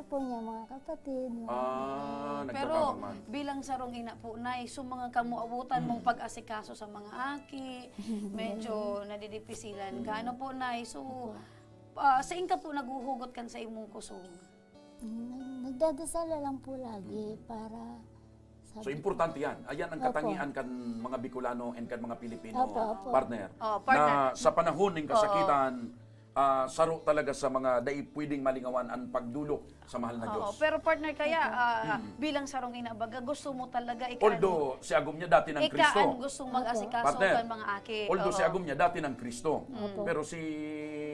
S9: po niya, mga kapatid.
S3: Pero
S4: Nagkakabang man.
S3: bilang sarong ina po, Nay, so mga kamuabutan mong pag-asikaso sa mga aki, medyo nadidipisilan ka. Ano po, Nay? So, sa ka po naguhugot kan sa imong kusog?
S9: Nagdadasal lang po lagi para
S4: So importante yan. Ayan ang
S9: Opo.
S4: katangian kan mga Bicolano and kan mga Pilipino,
S9: Opo, opo.
S4: partner.
S3: Partner.
S4: Na sa panahon ng kasakitan, saro talaga sa mga dai pwedeng malingawan ang pagdulok sa mahal na
S3: Oo,
S4: Diyos.
S3: pero partner kaya bilang sarong ina baga gusto mo talaga
S4: Although si agom niya dati ng
S3: ikaan
S4: Kristo.
S3: gustong mag-asikaso
S4: Partner.
S3: kan mga aki.
S4: Although
S3: Oo.
S4: si agom niya dati ng Kristo. Pero si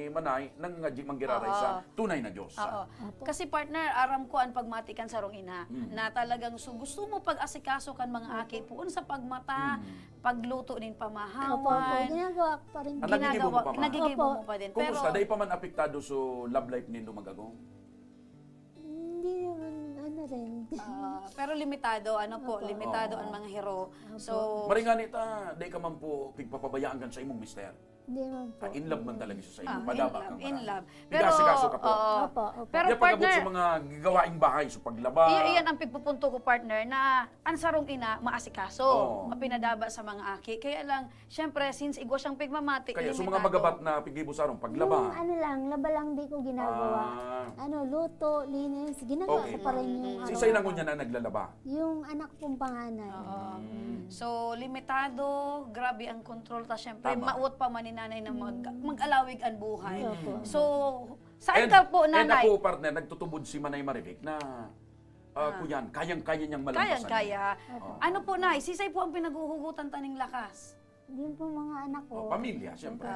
S4: Manay nang manggiraray sa tunay na Diyos.
S3: Oo. Kasi partner, aram ko ang pagmatikan sarong ina na talagang gusto mo pag-asikaso kan mga aki puon sa pagmata, pagluto nin
S9: Opo, opo.
S3: pamahawan.
S9: Ginagawa ko pa rin.
S4: Ang nagigibo mo pa, ma'am?
S3: Nagigibo
S9: Opo.
S3: mo pa din.
S4: Kumusta? Dahil pa man apektado sa love life nindo magagong?
S9: Hindi naman, ano rin.
S3: Pero limitado, limitado ang mga hero. So,
S4: Maringanita, dahil ka man po pigpapabayaan kan sa imong mister.
S9: Hindi naman po.
S4: In love man talaga siya sa imo.
S3: in
S4: Padaba
S3: love,
S4: kang
S3: in
S4: marami.
S3: love.
S4: Pigasikaso ka po.
S3: oo.
S9: Opo, opo.
S3: Pero
S4: Pero pagabot
S3: partner,
S4: sa mga gawaing bahay, so paglaba.
S3: iyan ang pigpupunto ko partner na ang sarong ina maasikaso,
S4: Oo.
S3: mapinadaba sa mga aki. Kaya lang, syempre, since igwa siyang pigmamati,
S4: Kaya sa mga
S3: limitado.
S4: magabat na pigibo sarong
S9: Yung
S4: paglaba.
S9: ano lang, laba lang di ko ginagawa. Ano, luto, linis, ginagawa
S4: Okay.
S9: ko pa rin yung
S4: Si Say Langon niya na naglalaba.
S9: Yung anak kong panganay.
S3: So, limitado, grabe ang control. Ta syempre,
S4: Tama.
S3: mauot pa man ni nanay na mag-alawig ang buhay.
S9: Opo.
S3: So, saan ka po,
S4: And
S3: nanay?
S4: ako, partner, nagtutubod si Manay Marivic na kuyan, kayang-kaya niyang malampasan.
S3: Kaya. Ano po, nay? Sisay po ang pinaguhugutan taning lakas.
S9: Yung po mga anak ko.
S4: Pamilya, siyempre.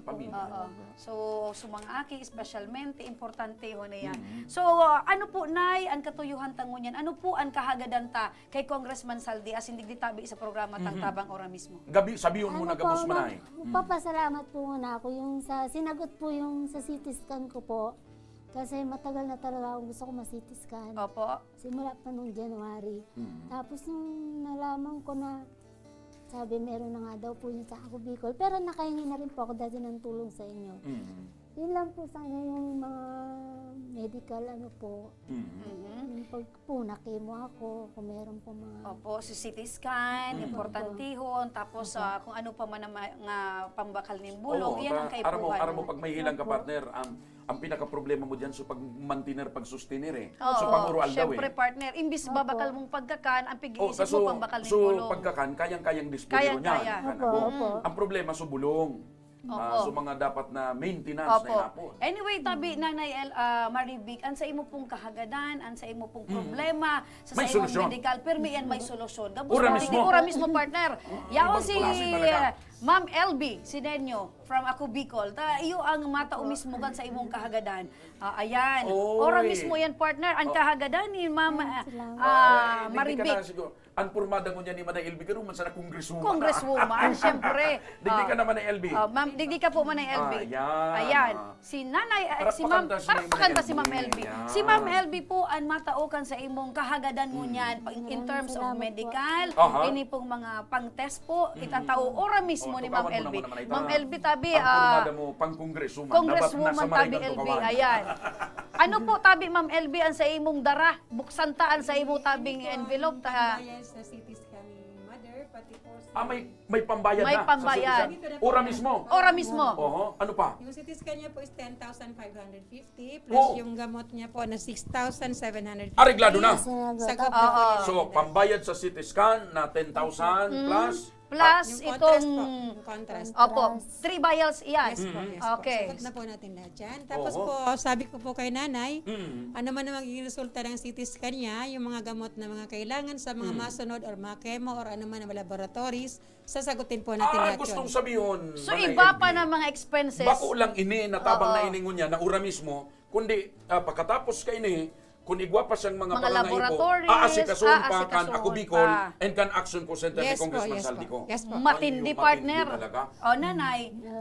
S4: Pamilya.
S3: Oo. So, sumang-aki, specialmente, importante ho na yan.
S4: Mm-hmm.
S3: So, ano po, nay, ang katuyuhan tangon yan? Ano po ang kahagadan ta kay Congressman Saldi as hindi ditabi sa programa
S4: Mm-hmm.
S3: Tangtabang Ora mismo?
S4: Gabi, sabihin mo na gabos Manay.
S9: Papasalamat po muna ako yung sa, sinagot po yung sa CT scan ko po. Kasi matagal na talaga ako gusto ko ma-CT scan.
S3: Opo.
S9: Simula pa nung January. Tapos nung nalaman ko na sabi meron na nga daw po yun sa Ako Bicol. Pero nakahingi na rin po ako dati ng tulong sa inyo. Yun lang po sana yung mga medical ano po. Yung pag po nakimo ako, kung meron po mga...
S3: Opo, si CT scan, importantihon, tapos kung ano pa man ang nga pambakal ng bulog, yan ang kaipuhan.
S4: Aram mo pag may hilang ka partner, ang pinaka-problema mo diyan so pag-mantiner, pag-sustainer eh.
S3: Oo,
S4: So pangurual daw
S3: syempre
S4: eh.
S3: partner, imbis babakal mong pagkakan, ang pag-iisip
S4: so,
S3: mo pambakal ng
S4: so
S3: bulong.
S4: pagkakan, kayang-kayang disputero niya.
S3: Kaya.
S9: Opo.
S4: Ang problema sa bulong. So mga dapat na maintenance
S3: Opo.
S4: na inapon.
S3: Anyway, tabi, Nanay Marivic, ang sa imo pong kahagadan, ang sa imo pong problema,
S4: May
S3: imong
S4: solusyon.
S3: medical, permi yan may solusyon. Gabos
S4: Ura
S3: pa rin,
S4: mismo.
S3: Ura mismo, partner. Yaon
S4: Ibang
S3: si
S4: klase talaga.
S3: Ma'am LB Sinenyo from Ako Bicol. Iyo ang matao mismo gan sa imong kahagadan. Ayan.
S4: Oy.
S3: Ora mismo yan, partner. Ang kahagadan ni Ma'am Marivic.
S4: Ang purmada mo niya ni Manay LB, karoon man sana congresswoman.
S3: Congresswoman, syempre.
S4: Digdi ka naman na LB.
S3: Ma'am, digdi ka po man ng LB.
S4: Ayan.
S3: Ayan. Si Nanay,
S4: Para
S3: si Ma'am,
S4: pakanta si
S3: para
S4: Nanay
S3: pakanta si
S4: LB.
S3: Ma'am LB.
S4: Ayan.
S3: Si Ma'am LB po ang mataukan sa imong kahagadan mo niyan in terms of
S9: salamat po.
S3: medical,
S4: Aha.
S3: ini pong mga pang-test po, itatao ora mismo
S4: Oh,
S3: ni Ma'am
S4: tukawan mo
S3: LB.
S4: naman naman ita.
S3: Ma'am LB tabi,
S4: Ang purmada mo, pang-congresswoman.
S3: Congresswoman
S4: Dapat nasa
S3: tabi
S4: Marikang
S3: LB.
S4: tukawan.
S3: Ayan. Ano po tabi Ma'am LB ang sa imong dara? Buksan taan sa imong tabing envelope ta.
S10: Pambayad sa CT scan ni mother, pati po sa...
S4: May pambayad
S3: May
S4: na. sa
S3: pambayad.
S4: citizen. Ora mismo.
S3: Ora mismo.
S4: Oho, ano pa?
S10: Yung CT scan niya po is 10,550 plus
S4: Oh.
S10: yung gamot niya po na 6,750.
S4: Areglado na.
S10: Sagot na po niya.
S4: So, pambayad sa CT scan na 10,000 plus.
S3: Plus
S10: Yung
S3: itong
S10: contrast po. Yung contrast.
S3: Opo, 3 vials iyan.
S10: Yes po, yes
S3: Okay.
S10: po. Sagot na po natin lahat yan. Tapos
S4: Oo.
S10: po, sabi ko po kay nanay,
S4: Mm.
S10: ano man ang magiging resulta ng CT scan niya, yung mga gamot na mga kailangan sa mga masunod or mga chemo or ano man ang laboratories, sasagutin po natin lahat
S4: Gustong
S10: yun.
S4: sabihin.
S3: So
S4: Manay
S3: iba
S4: LB,
S3: pa na mga expenses.
S4: Bako lang ini, natabang
S3: Oo.
S4: na iningon niya, na ura mismo, kundi pagkatapos ka ini, kung igwa pa siyang mga
S3: Mga laboratories,
S4: aasikasun pa kan
S3: aasikasun
S4: Ako Bicol
S3: pa.
S4: and kan Action ko Center ni
S10: Yes po,
S4: Congressman
S10: yes
S4: Saldico.
S10: po. Yes po.
S3: Matindi,
S4: Ayun,
S3: partner.
S4: matindi talaga.
S3: O, nanay,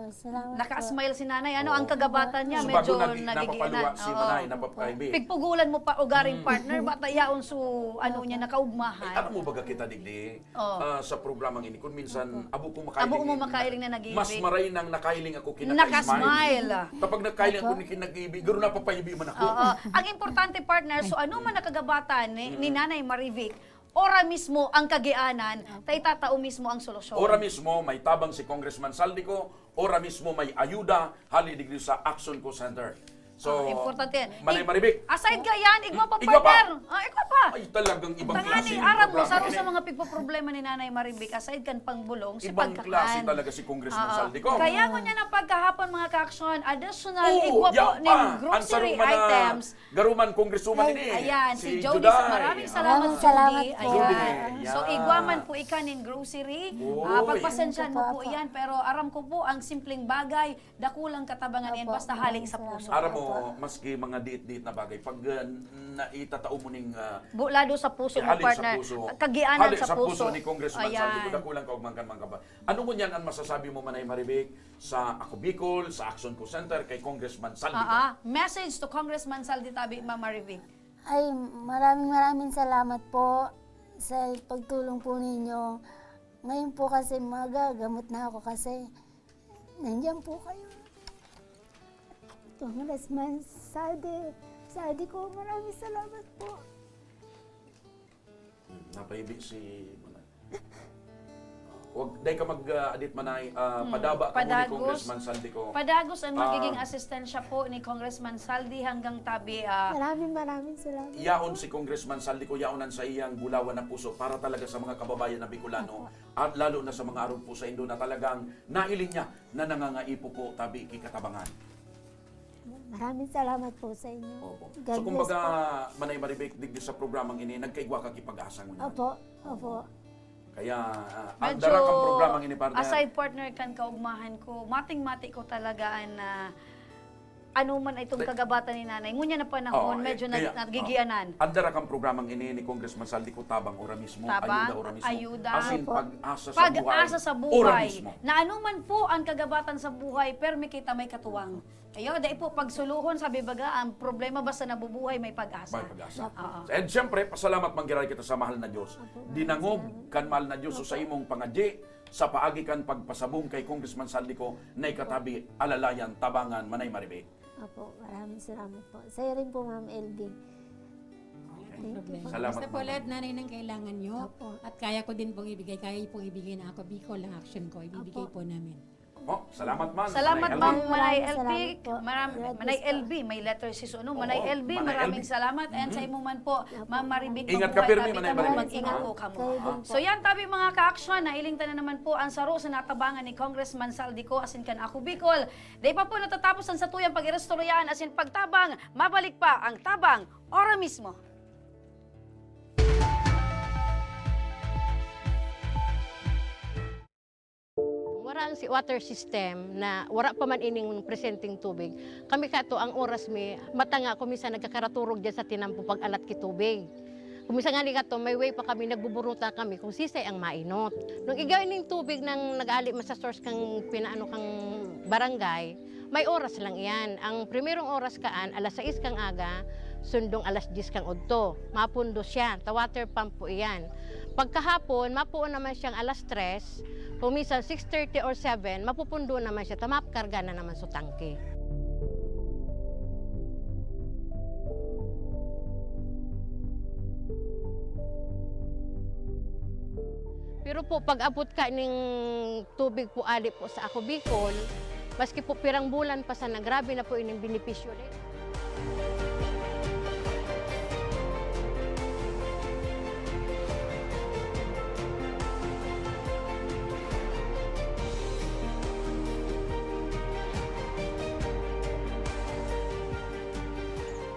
S9: Salamat po.
S3: naka-smile si nanay. Ano, ang kagabatan niya,
S4: So
S3: medyo
S4: bago napapaluwa
S3: nagiginan.
S4: si Manay, napapaibi.
S3: Pigpugulan mo pa ugaring partner, bata yaon su, ano niya,
S4: Ano
S3: nakaugmahan.
S4: mo baga kita digdi
S3: Oo.
S4: sa programang ini? Kung minsan, abo ko makailing.
S3: Abo mo makailing na nag-ibig.
S4: Mas maray nang nakailing ako
S3: Naka-smile.
S4: Kapag nakailing ako ni kinag-ibig, garo na papaibi man ako.
S3: Oo. Ang importante, partner, so ano man nakagabatan ni Nanay Marivic, ora mismo ang kagianan, tay tatao mismo ang solusyon.
S4: Ora mismo may tabang si Congressman Saldico, ora mismo may ayuda hali digdi sa Action Co Center. So,
S3: importante yan.
S4: Manay Maribik.
S3: Aside ka yan, igwa pa,
S4: Igwa pa.
S3: partner. Igwa pa.
S4: Ay, talagang ibang klase
S3: Tangani,
S4: ng
S3: aram mo,
S4: programa
S3: saro
S4: ini.
S3: sa mga pigpo-problema ni Nanay Maribik, aside kan pangbulong, si
S4: Ibang
S3: pagkakan.
S4: klase talaga si Congressman
S3: Oo.
S4: Saldico.
S3: Kaya mo niya ng pagkahapon mga ka-aksyon, additional
S4: Oo,
S3: igwa po
S4: yan
S3: ng
S4: pa.
S3: grocery
S4: Ang sarong
S3: items.
S4: Garuman Congresswoman ini.
S3: Ayan, si Jody.
S4: Juday.
S3: Maraming salamat,
S9: Maraming salamat
S3: Jody.
S9: po.
S3: Ayan.
S4: Jody,
S3: So,
S4: yan.
S3: igwaman po ika ng grocery.
S4: Oy.
S3: Pagpasensyahan mo po
S9: Opo.
S3: yan. Pero aram ko po, ang simpleng bagay, dakulang katabangan yan,
S9: Opo,
S3: basta halik sa
S9: maraming
S3: puso.
S4: Aram mo, maski mga diit-diit na bagay, pag naitatao mo ning
S3: Bulado sa puso mo,
S4: halik
S3: partner.
S4: sa puso,
S3: Kagianan
S4: halik
S3: sa puso.
S4: ni Congressman
S3: Ayan.
S4: Saldico, dakulang kaugmangkan man ka ba? Ano mo niyan ang masasabi mo, Manay Maribik, sa Ako Bicol, sa Action Co Center, kay Congressman Saldico?
S3: Message to Congressman Saldi Tabi, Ma'am Maribik.
S9: Ay, maraming salamat po sa pagtulong po ninyo. Ngayon po kasi magagamot na ako kasi nandiyan po kayo. Congressman Saldi ko, maraming salamat po.
S4: Napahibi si Manay. Huwag, dahil ka mag-adit Manay, padaba ka mo ni
S3: Padagos.
S4: Congressman Saldico.
S3: Padagos ang magiging asistensya po ni Congressman Saldi hanggang Tabi.
S9: Maraming salamat.
S4: Yaon si Congressman Saldico, yaonan sa iyang bulawan na puso para talaga sa mga kababayan na Bicolano at lalo na sa mga arog po sa Indo na talagang nailing niya na nangangaipo po tabi kikatabangan.
S9: Maraming salamat po sa inyo.
S4: Opo.
S9: God
S4: So
S9: bless
S4: kumbaga, Manay Maribik, digdi sa programang ini, nagkaigwa ka kipag-asang mo
S9: po. Opo.
S4: Kaya, ang
S3: Medyo,
S4: darakang programang ini, partner.
S3: aside partner kan kaugmahan ko, mating-mati ko talaga na ano man itong kagabatan ni nanay. Ngunya na panahon, medyo nagigianan.
S4: Ang darakang programang ini ni Congressman Saldico, tabang ora mismo,
S3: Tabang,
S4: ora mismo.
S3: ayuda.
S4: Asin
S9: Opo.
S4: pag-asa sa buhay.
S3: Pag-asa sa
S4: Ora
S3: buhay.
S4: mismo.
S3: Na anuman po ang kagabatan sa buhay, permi kita may katuwang. Ayo, dahil po pagsuluhon, sabi baga, ang problema basta nabubuhay, may pag-asa.
S4: May pag-asa.
S3: Oo.
S4: And siyempre, pasalamat manggiray kita sa mahal na Diyos. Dinangog kan mahal na Diyos so sa imong pangadyi, sa paagi kan pagpasabong kay Congressman Saldico na ikatabi, alalayan, tabangan, Manay Maribik.
S9: Opo, maraming salamat po. Sa'yo rin po, Ma'am LB.
S4: Salamat
S10: Basta po
S4: po.
S10: lahat nanay ng kailangan nyo.
S9: Opo.
S10: At kaya ko din pong ibigay. Kaya pong ibigay na ako Bicol ang action ko. Ibibigay po namin.
S4: Oh, salamat man.
S3: Salamat
S4: Manay
S3: Ma'am
S4: Elvin.
S3: Manay
S9: Maraming
S3: LB.
S9: salamat po. God
S3: Manay
S9: bless po.
S3: LB, may letter si Suno. Manay
S4: Oo,
S3: LB,
S4: Manay
S3: maraming
S4: LB.
S3: salamat. And sa imo man po, Ma'am Maribik.
S4: Ingat
S3: mabuhay
S4: ka, Pirmi,
S3: tabi
S4: Manay
S3: ka mo,
S4: Maribik.
S3: mag-ingat po ka mo.
S9: Kayo din po.
S3: So yan tabi mga ka-aksyon, nailingtan na naman po ang saro sa natabangan ni Congressman Saldico asin kan Ako Bicol. Day pa po natatapos ang satuyang pag-irestoryan asin pagtabang, mabalik pa ang tabang, ora mismo.
S11: Wala ang si water system na wala pa man ining presenting tubig. Kami kato ang oras mi matanga ko minsan nagkakaraturog diyan sa tinampo pag alat ki tubig. Kumisa nga ni kato may way pa kami nagbuburuta kami kung sisay ang mainot. Nung igawin ning tubig nang nag-ali sa source kang pinaano kang barangay, may oras lang iyan. Ang primerong oras kaan alas 6 kang aga, sundong alas 10 kang udto. Mapundo siya, ta water pump po iyan. Pagkahapon, mapuon naman siyang alas 3, kung minsan 6:30 or 7, mapupundo naman siya, tamapkarga na naman sa tangke. Pero po, pag abot ka ning tubig po ali po sa Ako Bicol, maski po pirang bulan pa sana, grabe na po ining benepisyo rin.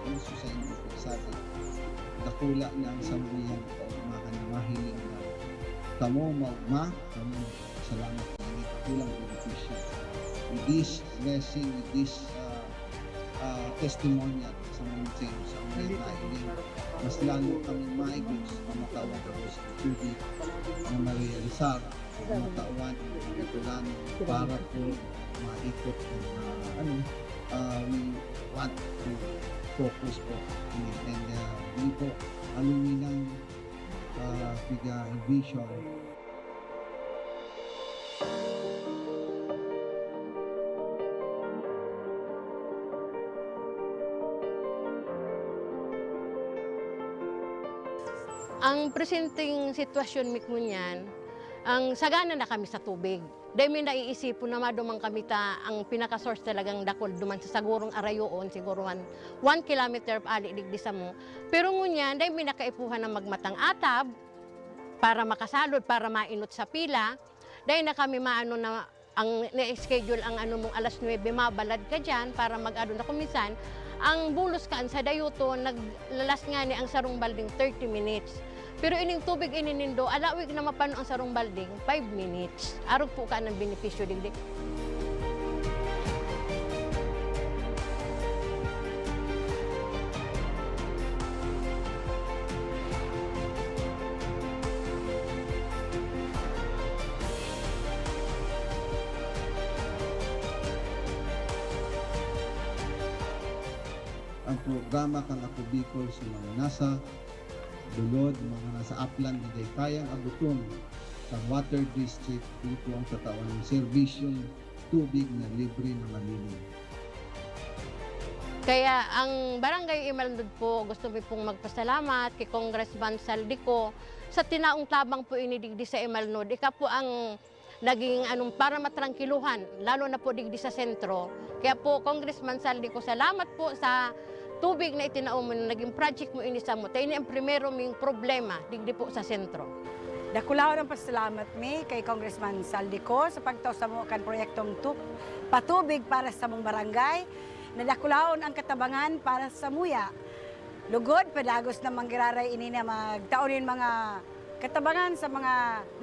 S12: Gusto sa inyo po sabi, dakula na ang sambuyan ko, umakan na mahiling na kamo maugma, kamo salamat na hindi kulang benepisyo. With this blessing, with this testimony at sa mga sa mga nailin, mas lalo kami maigos na matawan ko sa tubig na ma-realizar o matawan ang Bicolano para po maikot we want to focus po in it. And hindi po aluminang vision.
S11: Ang presenting sitwasyon mi kunyan, ang sagana na kami sa tubig. Dahil may naiisipon na madumang kami ang pinaka-source talagang dakol duman sa sagurong arayoon, siguro 1 kilometer ali digdi sa mo. Pero ngunyan, dahil may nakaipuhan na magmatang atab para makasalod, para mainot sa pila. Dahil na kami maano na ang na-schedule ang mong alas 9, mabalad ka dyan para mag-ano na kumisan. Ang bulos kaan sa dayuto, naglalas nga ni ang sarong balding 30 minutes. Pero ining tubig ininindo, alawig na mapano ang sarong balding, 5 minutes. Arog po ka ng benepisyo digdi.
S12: Ang programa kang Ako Bicol sa mga nasa dulod, mga nasa upland na day kayang abuton sa water district dito ang katawan ng serbisyong tubig na libre na malinis.
S11: Kaya ang Barangay Imalndod po, gusto ko pong magpasalamat kay Congressman Saldico sa tinaong tabang po inidigdi sa Imalndod. Ika po ang naging para matrangkiluhan, lalo na po digdi sa sentro. Kaya po, Congressman Saldico, salamat po sa tubig na itinaong mo, naging project mo inisa mo. Tayo ang primero ming problema digdi po sa sentro.
S13: Dakulahon ang pasalamat mi kay Congressman Saldico sa pagtaw sa mo kan proyektong patubig para sa mong barangay. Nadakulahon ang katabangan para sa muya. Lugod, padagos na manggiraray ini na magtaonin mga katabangan sa mga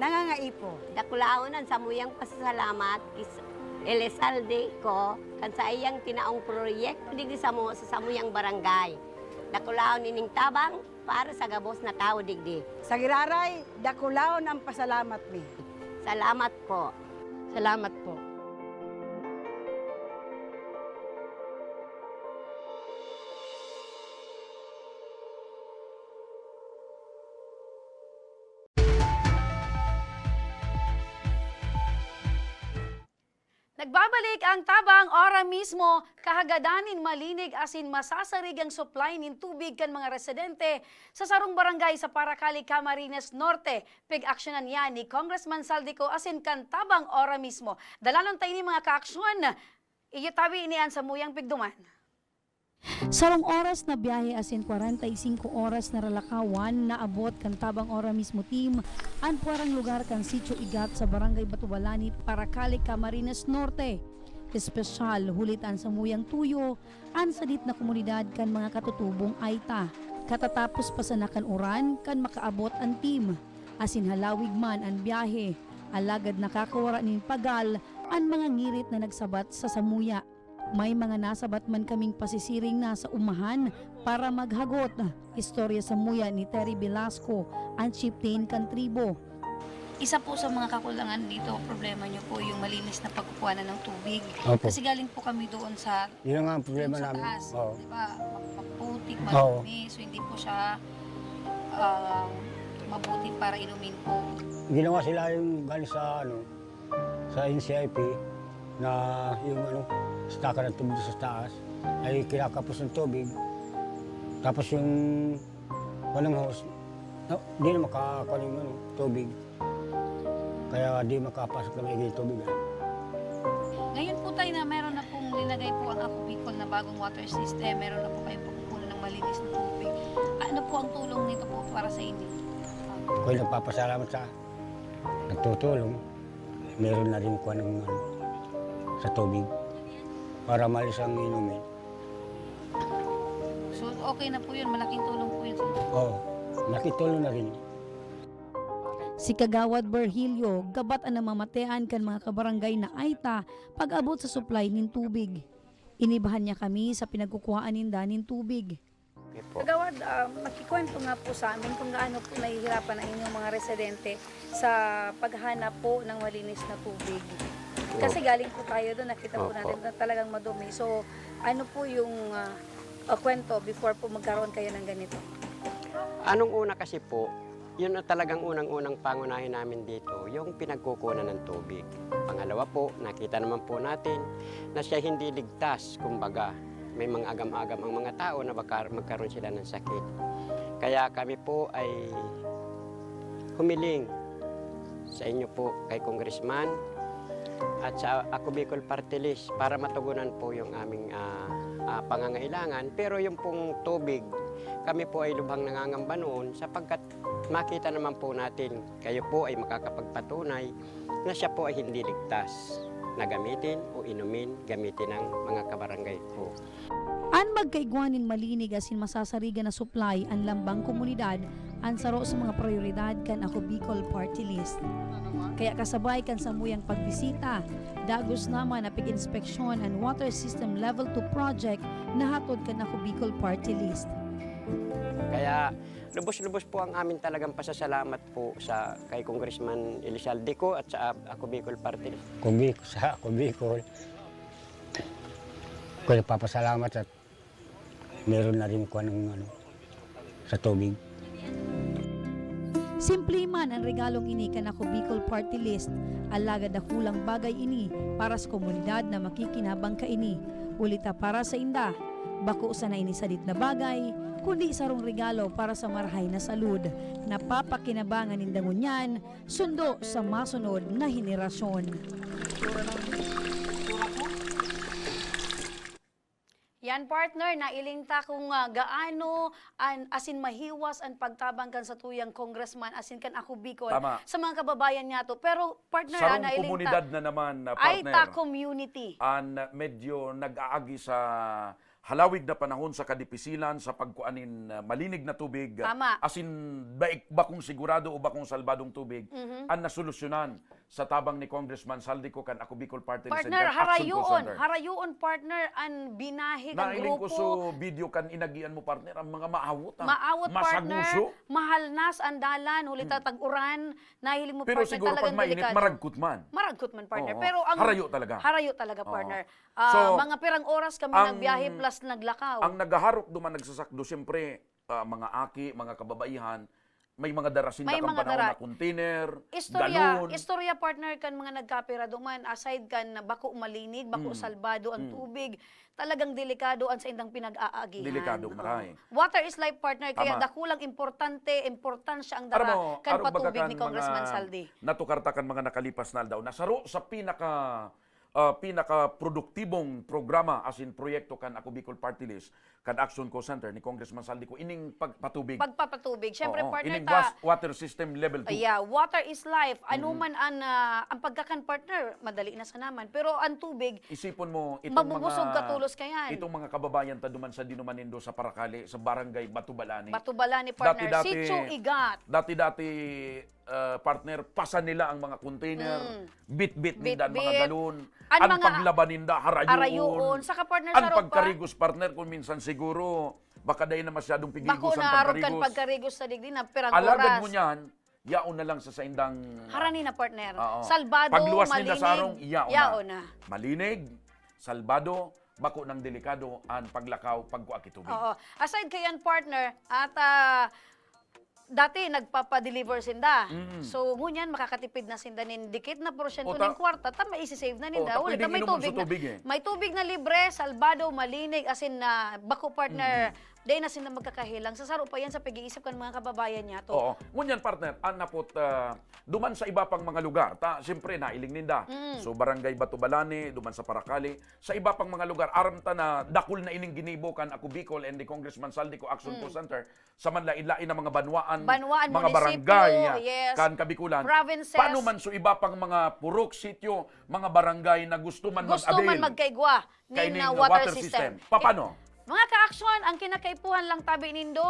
S13: nangangaipo.
S14: Dakulahon ang samuyang pasasalamat kay Elizalde ko kan sa iyang tinaong proyekto digdi sa samuyang barangay. Dakulahon ining tabang para sa gabos na tao digdi.
S13: Sa giraray, dakulahon ang pasalamat mi.
S14: Salamat po.
S11: Salamat po.
S3: Nagbabalik ang tabang ora mismo, kahagadanin malinig asin masasarig ang supply nin tubig kan mga residente sa sarong barangay sa Paracali, Camarines Norte. Pig-aksyonan yan ni Congressman Saldico asin kan tabang ora mismo. Dalalon tayo ni mga kaaksyon, iyo tabi inian sa muyang pigduman.
S15: Sarong oras na biyahe asin 45 oras na ralakawan na abot kan tabang ora mismo team ang puarang lugar kan Sitio Igat sa Barangay Batubalani, Paracali, Camarines Norte. Espesyal hulitan sa muyang tuyo an sadit na komunidad kan mga katutubong Aita. Katatapos pasanakan uran kan makaabot ang team. Asin halawig man ang biyahe, alagad nakakawara nin pagal ang mga ngirit na nagsabat sa samuya. May mga nasabat man kaming pasisiring na sa umahan para maghagot. Istorya sa muya ni Terry Velasco, ang chieftain kan tribo.
S3: Isa po sa mga kakulangan dito, problema nyo po yung malinis na pagkukuhanan ng tubig.
S16: Opo.
S3: Kasi galing po kami doon sa,
S16: Yun nga ang problema
S3: sa
S16: namin.
S3: taas.
S16: Oo.
S3: Diba? Maputik,
S16: Oo.
S3: marumi. So hindi po siya mabuti para inumin po.
S16: Ginawa sila yung galing sa NCIP na yung staka ng tubig sa taas ay kinakapos ng tubig. Tapos yung walang hose, hindi na makakakuha yung tubig. Kaya di makapasok na may tubig.
S3: Ngayon po tayo na meron na pong linagay po ang Ako Bicol na bagong water system. Meron na po kayong pagkukunan ng malinis na tubig. Ano po ang tulong nito po para sa inyo?
S16: Ako'y nagpapasalamat sa nagtutulong. Meron na rin kuha ng sa tubig para malis ang inumin.
S3: So okay na po yun, malaking tulong po yun sa inyo.
S16: Oo, nakitulong na rin.
S15: Si Kagawad Berhilio, gabat ang namamatean kan mga kabarangay na Aita pag-abot sa supply nin tubig. Inibahan niya kami sa pinagkukuhaan nin tubig.
S3: Kagawad, makikwento nga po sa amin kung gaano po nahihirapan ang inyong mga residente sa paghanap po ng malinis na tubig. Kasi galing po tayo doon, nakita po natin na talagang madumi. So, ano po yung kwento before po magkaroon kayo ng ganito?
S17: Anong una kasi po, yun na talagang unang-unang pangunahin namin dito, yung pinagkukunan ng tubig. Pangalawa po, nakita naman po natin na siya hindi ligtas, kumbaga. May mga agam-agam ang mga tao na magkaroon sila ng sakit. Kaya kami po ay humiling sa inyo po kay Congressman at sa Ako Bicol Party List para matugunan po yung aming pangangailangan. Pero yung pong tubig, kami po ay lubhang nangangamba noon sapagkat makita naman po natin, kayo po ay makakapagpatunay na siya po ay hindi ligtas na gamitin o inumin, gamitin ng mga kabarangay po.
S15: An magkaigwaning malinig asin masasariga na supply ang lambang komunidad ang saro sa mga prioridad kan Ako Bicol Party List. Kaya kasabay kan sa muyang pagbisita, dagos naman na pag-inspeksyon ang water system level 2 project na hatod kan Ako Bicol Party List.
S17: Kaya lubos-lubos po ang amin talagang pasasalamat po sa kay Congressman Elizalde ko at sa Ako Bicol Party List.
S16: Sa Ako Bicol, ko nagpapasalamat at meron na rin ko ng sa tubig.
S15: Simple man ang regalong ini kan Ako Bicol Party List, alagad na kulang bagay ini para sa komunidad na makikinabang ka ini. Ulita para sa inda, bako sa na ini sadit na bagay, kundi sarong regalo para sa marahay na salud. Napapakinabangan nindangon yan, sundo sa masunod na henerasyon.
S3: Yan partner, nailingta kung gaano asin mahiwas ang pagtabang kan sa tuyang congressman asin kan Ako Bicol
S4: Tama.
S3: sa mga kababayan niya to. Pero partner,
S4: Sarong
S3: nailinta
S4: komunidad na naman,
S3: ay
S4: partner.
S3: ta community.
S4: Medyo nag-aagi sa halawig na panahon sa kadipisilan sa pagkuanin malinig na tubig.
S3: Tama.
S4: Asin bakong sigurado o bakong salbadong tubig ang nasolusyonan sa tabang ni Congressman Saldico kan Ako Bicol Party List.
S3: Partner, harayoon partner ang binahi kan
S4: Nailing
S3: grupo.
S4: ko so video kan inagian mo partner ang mga maawot.
S3: Maawat partner,
S4: masaguso.
S3: mahal nas andalan, hulita tag-uran, nahiling mo
S4: Pero
S3: partner
S4: siguro pag
S3: talagang
S4: mainit,
S3: delikado.
S4: maragkut man.
S3: Maragkut man partner.
S4: Oo.
S3: Pero ang
S4: Harayo
S3: Harayo talaga
S4: talaga.
S3: partner.
S4: Oo. So,
S3: mga pirang oras kami nagbiyahe plus naglakaw.
S4: Ang nagaharok duman nagsasakdo, siyempre, mga aki, mga kababaihan, may mga darasin
S3: May
S4: kang
S3: mga
S4: panahon
S3: dara.
S4: na container, galon.
S3: Istorya partner kan mga nagkapira duman, aside kan bako malinig, bako salbado ang tubig, talagang delikado ang sa indang pinag-aagihan.
S4: Delikado, maray.
S3: Water is life partner, kaya
S4: Tama.
S3: dakulang importansya ang dara kan patubig ni Congressman Saldi.
S4: Natukartakan mga nakalipas na aldaw. Nasaro sa pinaka-produktibong programa as in proyekto kan Ako Bicol Party List, kan Action Co Center ni Congressman Saldico, ining pagpatubig.
S3: Pagpapatubig. Siyempre
S4: Oo,
S3: partner
S4: ining
S3: ta,
S4: water system level 2.
S3: yeah, water is life. Ano man ang pagkakan partner, madali na sa naman. Pero ang tubig,
S4: Isipon mo itong
S3: mabubusog katulos kayan.
S4: Itong mga kababayan ta duman sa Dinumanindo sa Parakali, sa barangay Batubalani.
S3: Batubalani partner, Sitio Igat.
S4: Dati partner, pasa nila ang mga container, bit-bit nila ang mga galon, ang
S3: mga
S4: paglaban ninda, harayoon.
S3: Saka partner
S4: Ang
S3: sa ropa.
S4: pagkarigos partner, kung minsan siguro, baka dahil na masyadong pigigos
S3: Bako
S4: ang
S3: na aron kan
S4: pagkarigos.
S3: pagkarigos sa digdi na pirang
S4: Alagad
S3: oras.
S4: mo niyan, yaon na lang sa indang...
S3: Harani na partner.
S4: Oo.
S3: Salbado,
S4: Pagluwas
S3: malinig.
S4: nila sa arong, yaon
S3: na.
S4: Malinig, salbado, bako ng delikado, ang paglakaw, pagkuakitubig.
S3: Oo. Aside kayan partner, at dati nagpapa-deliver sinda. So ngunyan makakatipid na sinda nin dikit na porsyento ng kwarta, ta maisi-save na ninda. Wala ta may tubig na. May tubig na libre, salbado, malinig, asin na bako partner. Dahil na sila magkakahilang. Sa saro pa yan sa pag-iisip kan mga kababayan niya to.
S4: Oo. Ngunyan partner, anapot duman sa iba pang mga lugar. Siyempre, nailing ninda. So, Barangay Batubalani, duman sa Parakali. Sa iba pang mga lugar, aram ta na dakul na ining ginibo kan Ako Bicol and the Congressman Saldico Action Co Center sa manlain-lain na mga banwaan mga
S3: munisipyo,
S4: barangay
S3: yes,
S4: kan Kabikulan.
S3: provinces.
S4: Paano man so iba pang mga purok, sityo, mga barangay na gusto man
S3: Gusto
S4: mag-avail
S3: man magkaigwa
S4: kay
S3: nin
S4: ning
S3: water system.
S4: Paano?
S3: Mga ka-aksyon, ang kinakaipuhan lang tabi nindo,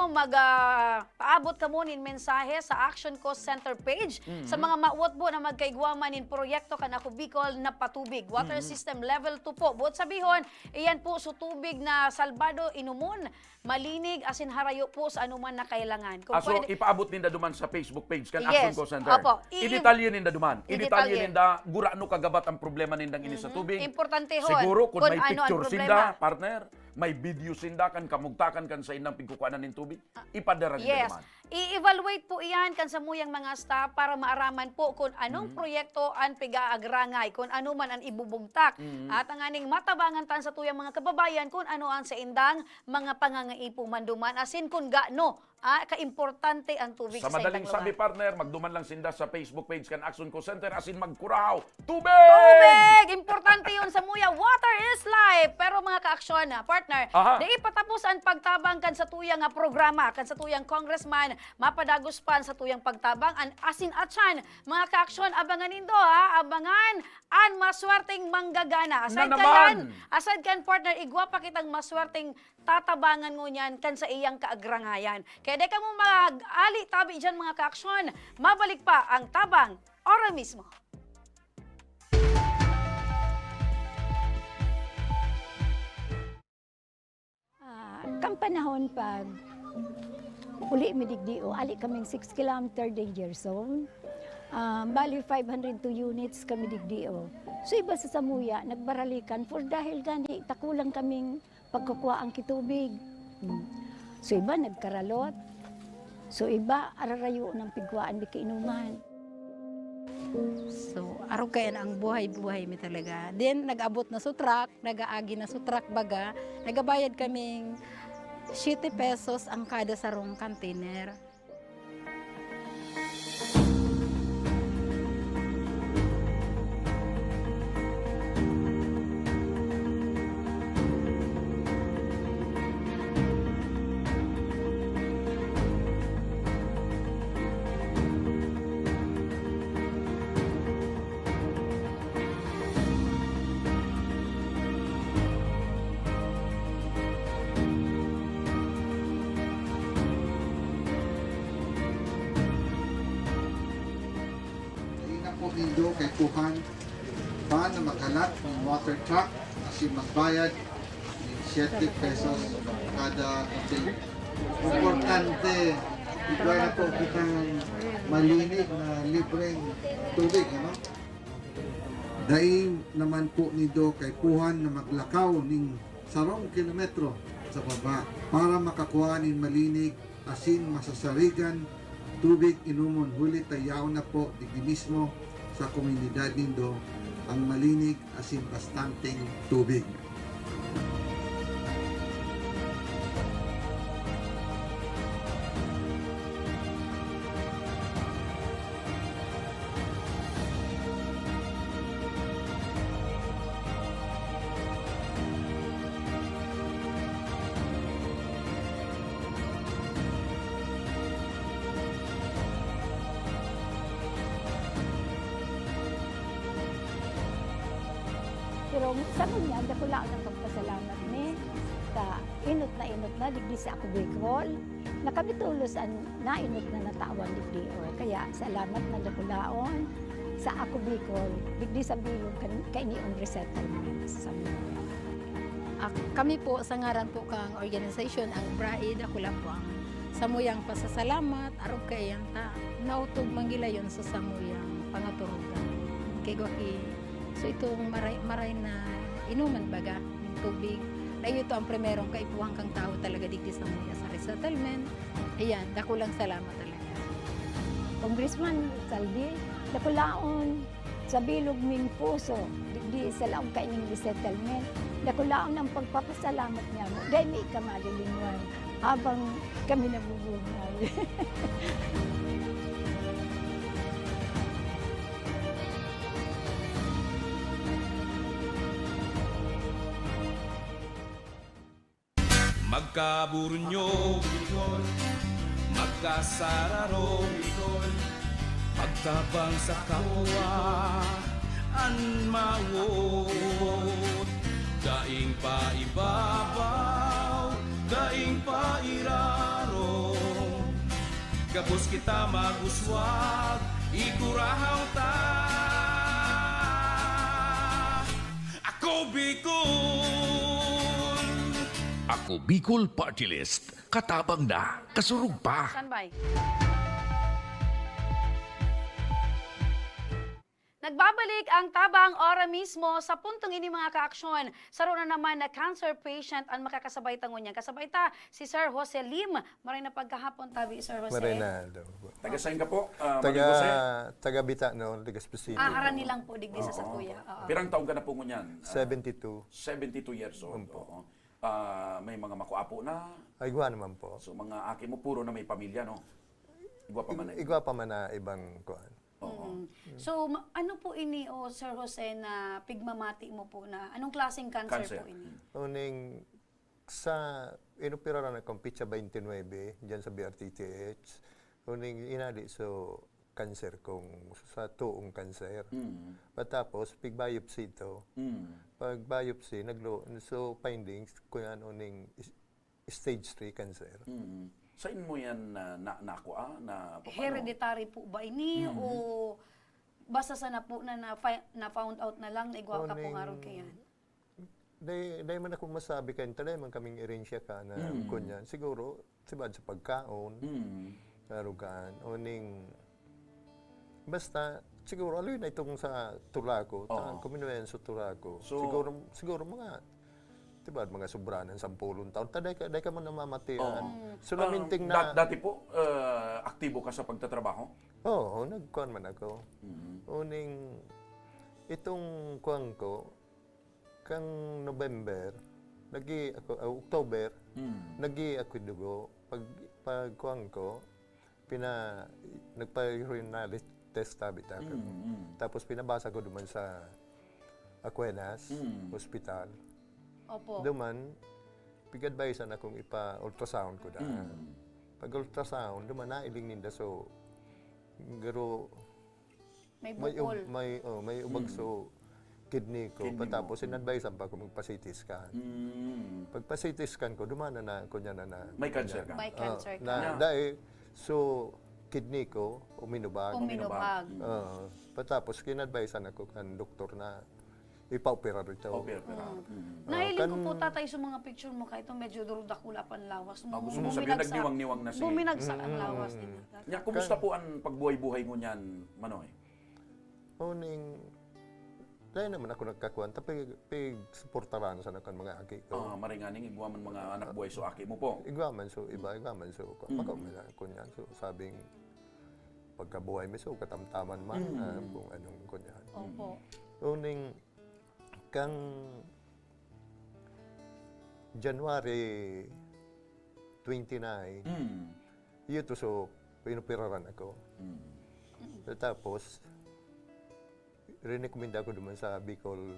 S3: paabot ka mo nin mensahe sa Action Co Center page sa mga mauot po na magkaigwaman nin proyekto kan Ako Bicol na patubig. Water system level 2 po. Buot sabihon, iyan po so tubig na salbado, inumon, malinig, asin harayo po sa anuman na kailangan. Kung
S4: So,
S3: pwede,
S4: ipaabot ninda duman sa Facebook page kan
S3: Yes.
S4: Action Co Center.
S3: Opo.
S4: I-detalye ninda duman. I-detalye
S3: I-detalye.
S4: ninda, gurano kagabat ang problema nindang ini sa tubig.
S3: importante hon.
S4: Siguro kung may
S3: ano ang
S4: picture
S3: problema.
S4: sinda, partner, may video sinda kan kamugtakan kan sa inang pigkukuanan ng tubig, ipadara ninda
S3: Yes.
S4: duman.
S3: I-evaluate po iyan kan sa muyang mga staff para maaraman po kung anong proyekto ang piga-agrangay, kung ano man ang ibubugtak. At ang aning matabangan tan sa tuyang mga kababayan kung ano ang sa indang mga pangangaipo man duman, asin kung gaano kaimportante ang tubig
S4: Sa
S3: sa
S4: madaling
S3: ilang
S4: sabi,
S3: lugar.
S4: partner, magduman lang sinda sa Facebook page kan Action Call Center asin magkuraw. Tubig!
S3: Tubig! Importante yun sa Muya. Water is life. Pero mga ka-aksyon, partner,
S4: Aha.
S3: di ipatapos ang pagtabang kan sa tuyang programa, kan sa tuyang congressman, mapadagos pan sa tuyang pagtabang, an asin atsan. Mga ka-aksyon, abangan nindo abangan an maswerteng manggagana.
S4: Na naman!
S3: Aside kan partner, igwa pa kitang maswerteng tatabangan mo niyan kan sa iyang kaagrangayan. Kaya di ka mo mag-ali tabi dyan mga ka-aksyon, mabalik pa ang tabang ora mismo.
S18: Kam panahon pag uli mi digdio, ali kaming 6 kilometer danger zone. Bali 502 units kami digdio. So iba sa Samuya, nagbaralikan for dahil gani takulang kaming pagkukuha ang kitubig. So iba nagkaralot. So iba ararayo ng pigwaan di kainuman.
S10: So, araw kaya ang buhay-buhay mi talaga. Then, nag-abot na sutrak, nag-aagi na sutrak baga, nagabayad kaming 7 pesos ang kada sarong container.
S12: Nindo kay Kuhan paano maghalat ng water truck kasi magbayad ng 7 pesos kada container. Importante, ito na po kitang malinig na libreng tubig. Ano? Daing naman po nindo kay Kuhan na maglakaw ng 10 kilometro sa baba para makakuha ng malinig asin masasarigan tubig inumon huli tayaw na po digdi mismo sa komunidad nindo ang malinig asin bastanteng tubig.
S18: Pero sa kanya, dako lang ang pagpasalamat ni ka inot na digdi sa ako Bicol. Nakabitulos ang nainot na natawan digdi. Kaya salamat na dako laon sa ako Bicol digdi sa bilog kainiong resettlement sa Samuya.
S10: Kami po sa ngaran po kang organisasyon ang BRAID, ako lang po ang Samuyang pasasalamat, araw kayan ta, nautog manggilayon sa Samuyang pangaturugan. Kay Gwaki, so itong maray na inuman baga, ng tubig, na ito ang primerong kaipuhang kang tao talaga digdi sa Samuya sa resettlement. Ayan, dako lang salamat talaga.
S18: Congressman Saldi, dako laon sa bilog ming puso, digdi sa laong kaining resettlement, dako laon ang pagpapasalamat niya mo. Dahil may kamalilingwan habang kami nabubuhay.
S1: Magkaburunyo, magkasararo, pagtabang sa kapwa, anmawot, daing paibabaw, daing pairarong, gabos kita maguswag, igurahaw ta. Ako Bicol!
S8: Ako Bicol Party List. Katabang na, kasurug pa.
S3: Standby. Nagbabalik ang tabang ora mismo sa puntong ini mga kaaksyon. Saro na naman na cancer patient ang makakasabay tangon niya. Kasabay ta si Sir Jose Lim. Maray na pagkahapon tabi, Sir Jose.
S19: Maray na daw po.
S4: Taga saan ka po?
S19: Taga Bita, no? Taga Espesito.
S3: Aran nilang po digdi sa Satuya.
S4: Pirang taong ka na po ngunyan?
S19: 72.
S4: 72 years old. Oo. May mga makuapo na.
S19: Ay, igwa naman po.
S4: So mga aki mo puro na may pamilya, no? Igwa pa man.
S19: Igwa pa man na ibang kuan.
S3: So, ano po ini, Sir Jose, na pigmamati mo po na, anong klaseng cancer po ini?
S19: Uning sa inoperaran akong Pitsa 29 diyan sa BRTTH. Uning inali so cancer kong sa tuong cancer. Patapos pig biopsy ito. Pag biopsy so findings kung ano ning stage 3 cancer.
S4: Saan mo yan nakuha?
S3: Hereditary po ba ini o basta sa na po na found out na lang na igwa ka po nga ron kaya?
S19: Dahil man akong masabi kayo, talay man kaming erensya ka na kunyan. Siguro, sibad sa pagkaon, narugaan, o ning, basta, siguro, aloy na itong sa Tulaco, kuminuyan sa Tulaco. Siguro mga, diba, mga sobranan, 10 taon, taday ka man namamatian. So, naminting na...
S4: Dati po, aktibo ka sa pagtatrabaho?
S19: Oo, nagkuhan man ako. Uning, itong kuhan ko, kang November, October, ako dugo. Pag kuhan ko, nagpa-urinary test habita ko. Tapos pinabasa ko duman sa Aquinas Hospital.
S3: Opo.
S19: Duman, pig-advisean akong ipa-ultrasound ko daan. Pag ultrasound, duman nailing ninda so, garo,
S3: may bukol.
S19: May ubag so, kidney ko. Patapos, in-advisean pa ako magpa-CT scan. Pag pa-CT scan ko, dumana na, kunya na.
S4: May cancer ka?
S3: May cancer ka.
S19: Dahil, so, kidney ko, uminubag. Patapos, kin-advisean ako kan doktor na ipa-opera rito.
S3: Nahiling ko po tatay sa mga picture mo kahit medyo durudakula pan lawas mo.
S4: Gusto mo sabihin, nagniwang-niwang na si...
S3: Buminagsak ang lawas nila.
S4: Kumusta po ang pagbuhay-buhay mo niyan, Manoy?
S19: Uning, dahil naman ako nagkakuhan, tapi pig-supportaran sa nakan mga aki ko.
S4: Maringaning, igwaman mga anak buhay so aki mo po.
S19: Igwaman so, igwaman so. Makamila ko niyan. So, sabing, pagkabuhay mo so, katamtaman man, kung anong kunyan.
S3: Opo.
S19: Uning, kang January 29, ito so, pinupiraran ako. Tapos, rinekomenda ko duman sa Bicol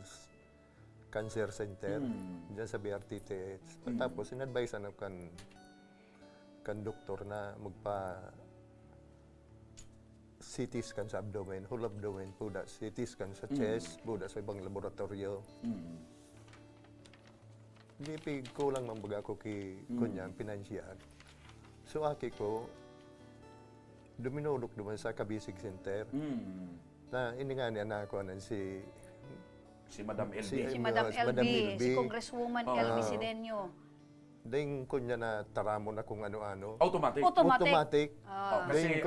S19: Cancer Center, dyan sa BRTTH. Tapos, in-advisean ako kan doktor na magpa CT scan sa abdomen, whole abdomen, buda, CT scan sa chest, buda sa ibang laboratorio. Hindi kulang mambaga ko kunyan, pinansyal. So, aki ko, duminulok duman sa Kabisig Center, na iningani na ako si
S4: Madam LB.
S3: Si Madam LB, si Congresswoman LB Sidenio.
S19: Dahil kunya na taramon na kung ano-ano.
S3: Automatic.
S4: Kasi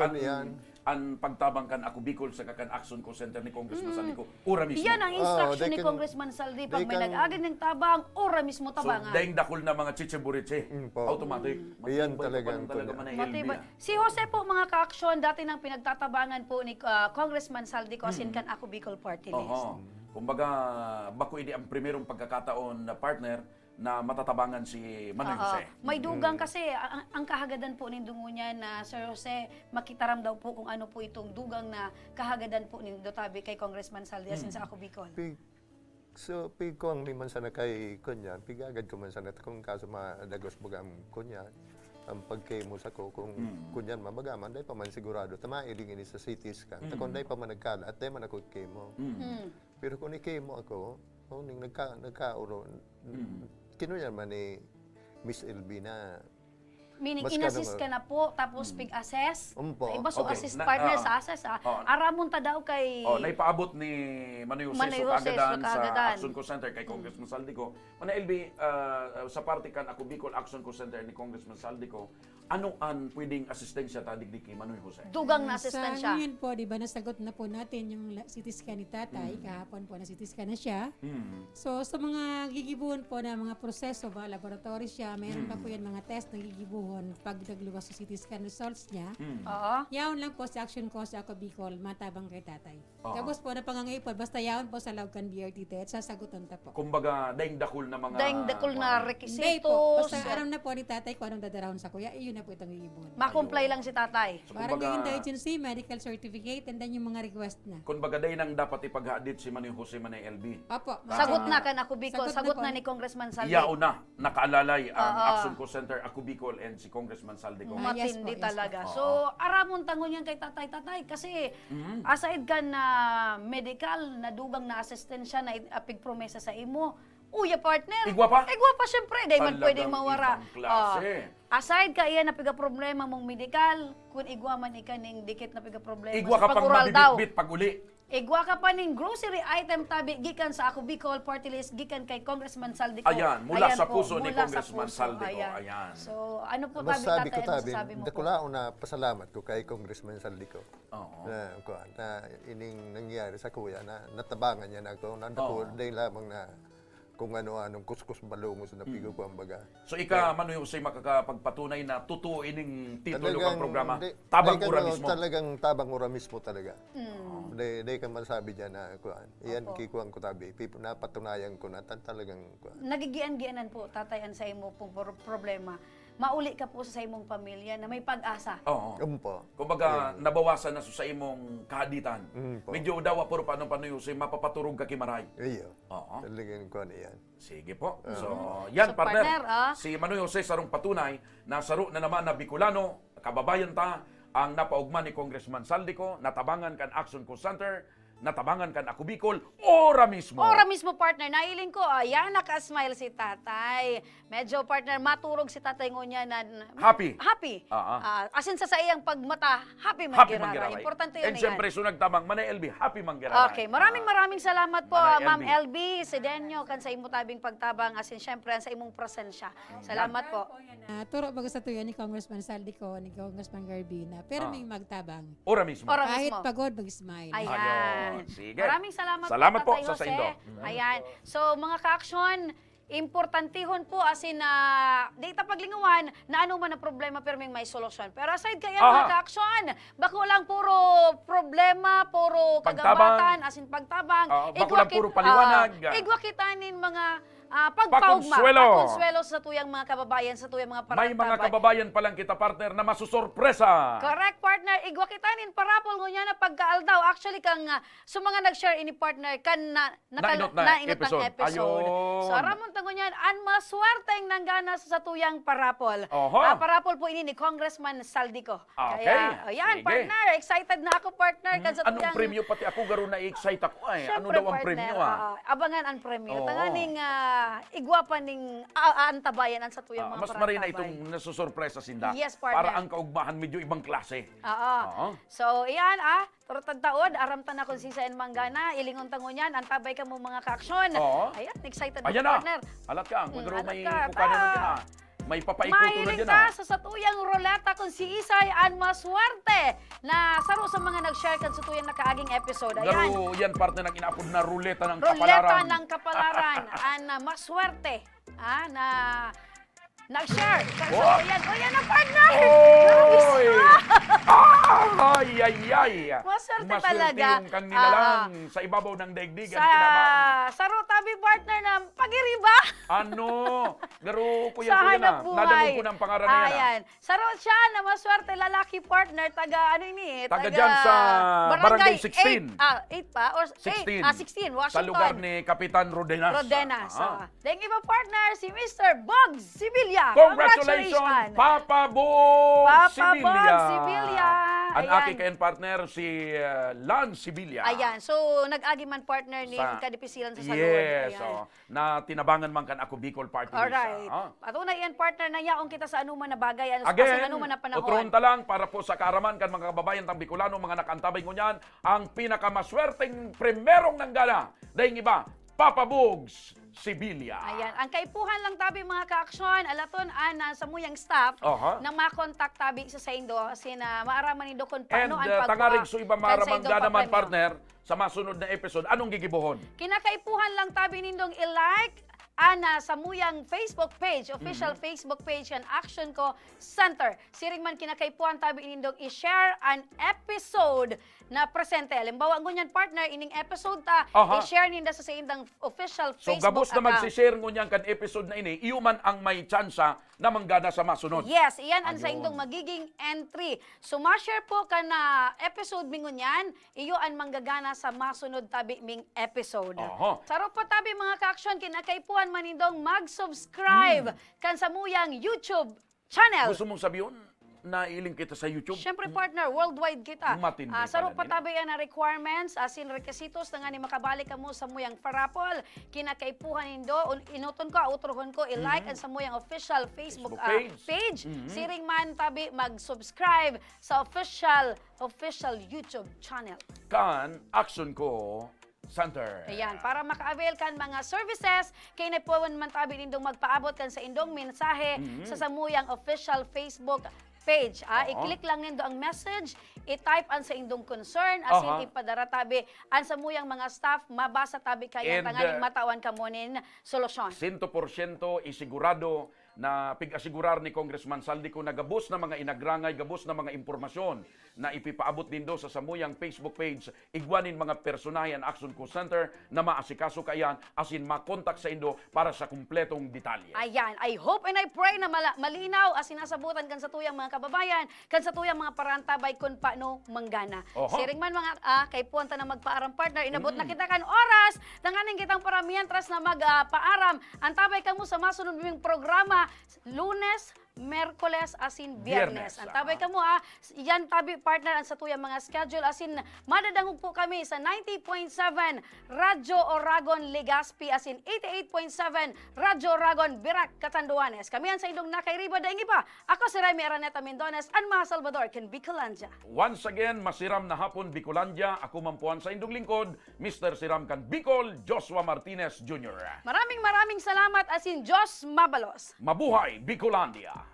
S4: ang pagtabang kan ako Bicol sa kakan action ko center ni Congressman Saldi ko, ura mismo.
S3: Yan ang instruction ni Congressman Saldi. Pag may nag-agad ng tabang, ora mismo tabangan.
S4: So, dahil dakol na mga chiche-buriche, automatic.
S19: Iyan talagang
S3: Si Jose po, mga ka-aksyon, dati nang pinagtatabangan po ni Congressman Saldi ko, asin kan ako Bicol Party List.
S4: Kumbaga, bako ini ang primerong pagkakataon na partner na matatabangan si Manoy Jose.
S3: May dugang kasi, ang kahagadan po ni Dungo niya na Sir Jose, makitaram daw po kung ano po itong dugang na kahagadan po ni Dotabi kay Congressman Saldi asin sa ako Bicol.
S19: So, pig ko ang liman sana kay kunyan, pigagad ko man sana kung kaso madagos bagam kunyan, ang pagkay mo sa ko, kung kunyan mabagaman, dahil pa man sigurado, tamailing ini sa CT scan, kung dahil pa man nagkala, at dahil man ako chemo. Pero kung i-chemo ako, nagka-uro, kinuyan man ni Miss LB na
S3: Meaning, in-assist ka na po, tapos pig-assess?
S19: Umpo.
S3: Iba so assist partner sa assess, Aramon ta daw kay...
S4: naipaabot ni Manoy Jose so kagadan sa Action Co Center kay Congressman Saldico. Mana LB, sa party kan ako Bicol Action Co Center ni Congressman Saldico, ano ang pwedeng asistensya ta digdi kay Manoy Jose?
S3: Dugang na asistensya.
S20: Sa ngayon po, di ba, nasagot na po natin yung CT scan ni tatay. Kahapon po na CT scan na siya. So, sa mga gigibuhon po na mga proseso ba, laboratory siya, mayroon pa po yan mga test na gigibuhon. ibon pag nagluwas sa CT scan results niya.
S3: Oo.
S20: Yaon lang po sa action ko sa ako Bicol, matabang kay tatay.
S4: Oo.
S20: Tapos po napangangipon, basta yaon po sa Laucan BRT at sasagutan ta po.
S4: Kumbaga, daing dakul na mga...
S3: Daing dakul na
S20: Hindi
S3: requisitos.
S20: po, basta aram na po ni tatay kung anong dadarahon sa kuya, iyon na po itong ibon.
S3: Ma-comply lang si tatay.
S20: Parang yung indigency, medical certificate, and then yung mga request na.
S4: Kumbaga, daing nang dapat ipaghadit si Manoy Jose Manay LB.
S20: Opo.
S3: Sagot na kan ako Bicol, sagot
S20: po.
S3: na ni Congressman Saldi.
S4: Iyao na, nakaalalay ang
S3: Oo.
S4: Action Co Center Ako Bicol and si Congressman Saldi ko.
S3: Matindi talaga.
S4: Oo.
S3: So, aramon tangon yan kay tatay kasi aside ka na medical, na dugang na asistensya na apig promesa sa imo, uya partner.
S4: Igwa pa?
S3: Igwa pa syempre, dahil man
S4: Talagang
S3: pwedeng mawara.
S4: ibang klase.
S3: Aside ka iyan na piga problema mong medical, kung igwa man ikaning dikit na piga problema
S4: Igwa
S3: sa
S4: ka pang
S3: pag-oral daw.
S4: mabibitbit pag uli.
S3: Igwa ka pa ning grocery item tabi gikan sa Ako Bicol Party List gikan kay Congressman Saldico.
S4: Ayan, mula sa
S3: po,
S4: puso ni
S3: mula sa
S4: Congressman
S3: puso.
S4: Saldico. Ayan.
S3: So, ano po
S19: Mas
S3: tabi
S19: sabi ko
S3: tatay, ano sabi mo po?
S19: dakulao na pasalamat ko kay Congressman Saldico.
S4: Oo.
S19: Na ining nangyari sa kuya na natabangan niya na ako. Nandako dahil lamang na kung ano-anong kuskus balungos na pigo ko ang baga.
S4: So ika, Manoy Jose, makakapagpatunay na totoo ining titulo ng programa.
S19: di-
S4: Tabang
S19: di ka
S4: ura
S19: no,
S4: mismo.
S19: Talagang tabang ura mismo talaga. Di ka masabi dyan na kuan. Iyan kikuan ko tabi. Napatunayan ko na talagang kuan.
S3: Nagigian-gianan po tatayan sa imo pong problema. Mauli ka po sa imong pamilya na may pag-asa.
S4: Oo.
S19: Umpo.
S4: Kumbaga, nabawasan na sa imong kahaditan.
S19: Po.
S4: Medyo daw puro paano Manoy Jose, mapapaturog ka kimaray.
S19: Iyo.
S4: Oo.
S19: Talagang kuan iyan.
S4: Sige po. So, yan
S3: So,
S4: partner.
S3: partner,
S4: Si Manoy Jose sarong patunay na saro na naman na Bicolano, kababayan ta, ang napaugman ni Congressman Saldico, natabangan kan Action Co Center, natabangan kan Ako Bicol, ora mismo.
S3: Ora mismo partner, nailing ko, ayan, naka-smile si tatay. Medyo partner, maturog si tatay ngunya na
S4: Happy.
S3: Happy.
S4: Ah,
S3: Asin sa iyang pagmata, happy
S4: Happy
S3: manggirara.
S4: manggiraray.
S3: Importante yun
S4: And syempre, sunag tamang Manay LB, happy manggiraray.
S3: Okay, maraming salamat po,
S4: Manay
S3: Ma'am
S4: LB.
S3: LB, si Denyo, kan sa imo tabing pagtabang, asin syempre, sa imong presensya. Salamat po.
S20: Turo bago sa tuyo ni Congressman Saldico, ni Congressman Garbina, pero may magtabang.
S4: Ora mismo.
S3: Ora
S20: Kahit
S3: mismo.
S20: pagod, mag-smile.
S3: Ayan.
S4: Ayun, sige.
S3: Maraming salamat
S4: Salamat po
S3: Tatay
S4: sa
S3: Jose.
S4: Saindo.
S3: Ayan. So, mga ka-aksyon, importantihon po asin na data paglingawan na ano man ang problema pero may solusyon. Pero aside kaya mga ka-aksyon, bako lang puro problema, puro
S4: Pagtabang.
S3: kagabatan, asin pagtabang.
S4: Bako lang puro paliwanag.
S3: Igwa kitanin mga pagpaugma,
S4: Pakonsuelo.
S3: pakonsuelo sa tuyang mga kababayan, sa tuyang mga
S4: May mga
S3: parantabay.
S4: kababayan pa lang kita partner na masusorpresa.
S3: Correct, partner. Igwa kitanin parapol ngunya na pagkaaldaw. Actually, kang sa mga nag-share ini partner, kan
S4: Nainot na
S3: nainot
S4: episode.
S3: ng episode.
S4: Ayun.
S3: So, aramon tango niyan, ang maswerteng nanggana sa tuyang parapol.
S4: Oho.
S3: Parapol po ini ni Congressman Saldico.
S4: Okay.
S3: Kaya, ayan,
S4: Sige.
S3: partner. Excited na ako, partner. Kan sa
S4: Anong
S3: tuyang...
S4: premyo? Pati ako garo na excited ako. Ano
S3: Syempre,
S4: daw ang
S3: partner,
S4: premyo?
S3: abangan ang premyo.
S4: Oo.
S3: Tanganing igwa pa ning antabayan ang sa tuyang mga
S4: Mas marina
S3: parantabay.
S4: itong nasusurpresa sinda.
S3: Yes, partner.
S4: Para ang kaugmahan medyo ibang klase.
S3: Oo.
S4: Oo.
S3: So, iyan turutag taod, aramtan na kung sisa en manggana, ilingon tango niyan, antabay ka mo mga ka-aksyon.
S4: Oo.
S3: Ayan, excited
S4: Ayan
S3: na,
S4: na.
S3: partner.
S4: Alat ka. Magaro
S3: alat
S4: may
S3: ka.
S4: kukanan na dyan. May papaikuto na
S3: Mahiling
S4: dyan.
S3: ka sa satuyang roleta kung si Isay ang maswerte na saro sa mga nag-share kan sa tuyang nakaaging episode. Ayan.
S4: Garo yan partner ng inaapod na ruleta ng
S3: Roleta
S4: kapalaran.
S3: ng kapalaran ang maswerte na nag-share. So, ayan. O, yan ang partner!
S4: Oy! Ay, ay, ay!
S3: Maswerte talaga.
S4: yung kang nilalang sa ibabaw ng daigdigan.
S3: Sa rotabi partner ng pagiriba.
S4: Ano? Garo ko yan
S3: Sa
S4: ko yan
S3: hanap
S4: na.
S3: buhay.
S4: Nadamog ko ng pangaran na yan.
S3: Ayan. Saro siya na maswerte lalaki partner, taga ano ini?
S4: Taga dyan sa Barangay 16.
S3: 8 pa? Or
S4: 16.
S3: 16, Washington.
S4: Sa lugar ni Kapitan Rodenas.
S3: Rodenas.
S4: Ah.
S3: Then iba partner, si Mr. Bugs Sibilia.
S4: Congratulations, Papa Bog
S3: Papa
S4: Sibilia.
S3: Bugs Sibilia.
S4: Ang
S3: Ayan.
S4: aki kayan partner, si Lan Sibilia.
S3: Ayan. So, nag-agi man partner ni
S4: Sa-
S3: Kadipisilan sa salud.
S4: Yes,
S3: Ayan.
S4: na tinabangan man kan ako Bicol Party List.
S3: Alright. Patunay yan partner na yaong kita sa anuman na bagay,
S4: Again,
S3: sa anuman na panahon.
S4: utronta lang para po sa kaaraman kan mga kababayan tang Bicolano, mga nakantabay ngunyan, ang pinakamaswerteng primerong nanggana. Dahil iba, Papa Bugs Sibilia.
S3: Ayan. Ang kaipuhan lang tabi mga ka-aksyon, alaton sa muyang staff
S4: Aha.
S3: na makontak tabi sa Saindo kasi na maaraman nindo kung
S4: And
S3: paano ang
S4: tangarig so iba maramang
S3: Saindo
S4: naman
S3: papremyo.
S4: partner sa masunod na episode. Anong gigibuhon?
S3: Kinakaipuhan lang tabi nindong i-like, ana sa muyang Facebook page, official Facebook page kan Action Ko Center. Siring man kinakaipuan tabi inindog i-share an episode na presente. Halimbawa, ngunyan partner, ining episode ta,
S4: Aha.
S3: i-share ninda sa indang official
S4: So
S3: Facebook
S4: gabos na
S3: account.
S4: magsishare ngunyang kan episode na ini, iyo man ang may tsansa na manggana sa masunod.
S3: Yes, iyan ang sa
S4: Ayun.
S3: indong magiging entry. So, ma-share po ka na episode mingon yan, iyo ang manggagana sa masunod tabi ming episode.
S4: Aha.
S3: Sarap po tabi mga ka-action, kinakaipuan manindong mag-subscribe kan sa muyang YouTube channel.
S4: Gusto mong sabihin na iling kita sa YouTube?
S3: Siyempre partner, worldwide kita.
S4: Matindi
S3: Sarap
S4: pala
S3: patabi yan na requirements, asin requisitos na nga ni makabalik ka mo sa muyang parapol, kinakaipuhan nindo, inuton ko, utrohon ko, i-like ang sa muyang official Facebook page. Siring man tabi mag-subscribe sa official YouTube channel.
S4: Kan Action Ko Center.
S3: Ayan, para maka-avail kan mga services, kay na po man tabi nindong magpaabot kan sa indong mensahe sa samuyang official Facebook page. I-click lang nindo ang message, i-type an sa indong concern, asin ipadara tabi an sa muyang mga staff, mabasa tabi kaya
S4: And,
S3: tanganing matawan ka mo nin solusyon.
S4: 100% isigurado na pig-asigurar ni Congressman Saldico na gabos na mga inagrangay, gabos na mga impormasyon na ipipaabot nindo sa samuyang Facebook page, igwanin mga personahe ang Action Co Center na maasikaso kayan, asin makontak sa indo para sa kumpletong detalye.
S3: Ayan, I hope and I pray na malinaw as sinasabutan kan sa tuyang mga kababayan, kan sa tuyang mga parantabay kung paano manggana.
S4: Oho.
S3: Siring man mga kay puwanta na magpaaram partner, inabot na kita kan oras, tanganing kitang paramihan tras na magpaaram. Antabay ka mo sa masunod ming programa, Lunes, Merkoles, asin Biyernes. Antabay ka mo yan tabi partner ang sa tuyang mga schedule, asin madadangog po kami sa 90.7 Radyo Oragon Legazpi, asin 88.7 Radyo Oragon Birac, Catanduanes. Kami yan sa indong nakairiba daingi pa. Ako si Remy Araneta Mendones, and mga Salvador, ken Bicolandia.
S4: Once again, masiram na hapon Bicolandia. Ako mampuan sa indong lingkod, Mr. Siram kan Bicol, Joshua Martinez Jr.
S3: Maraming salamat, asin Diyos mabalos.
S4: Mabuhay Bicolandia!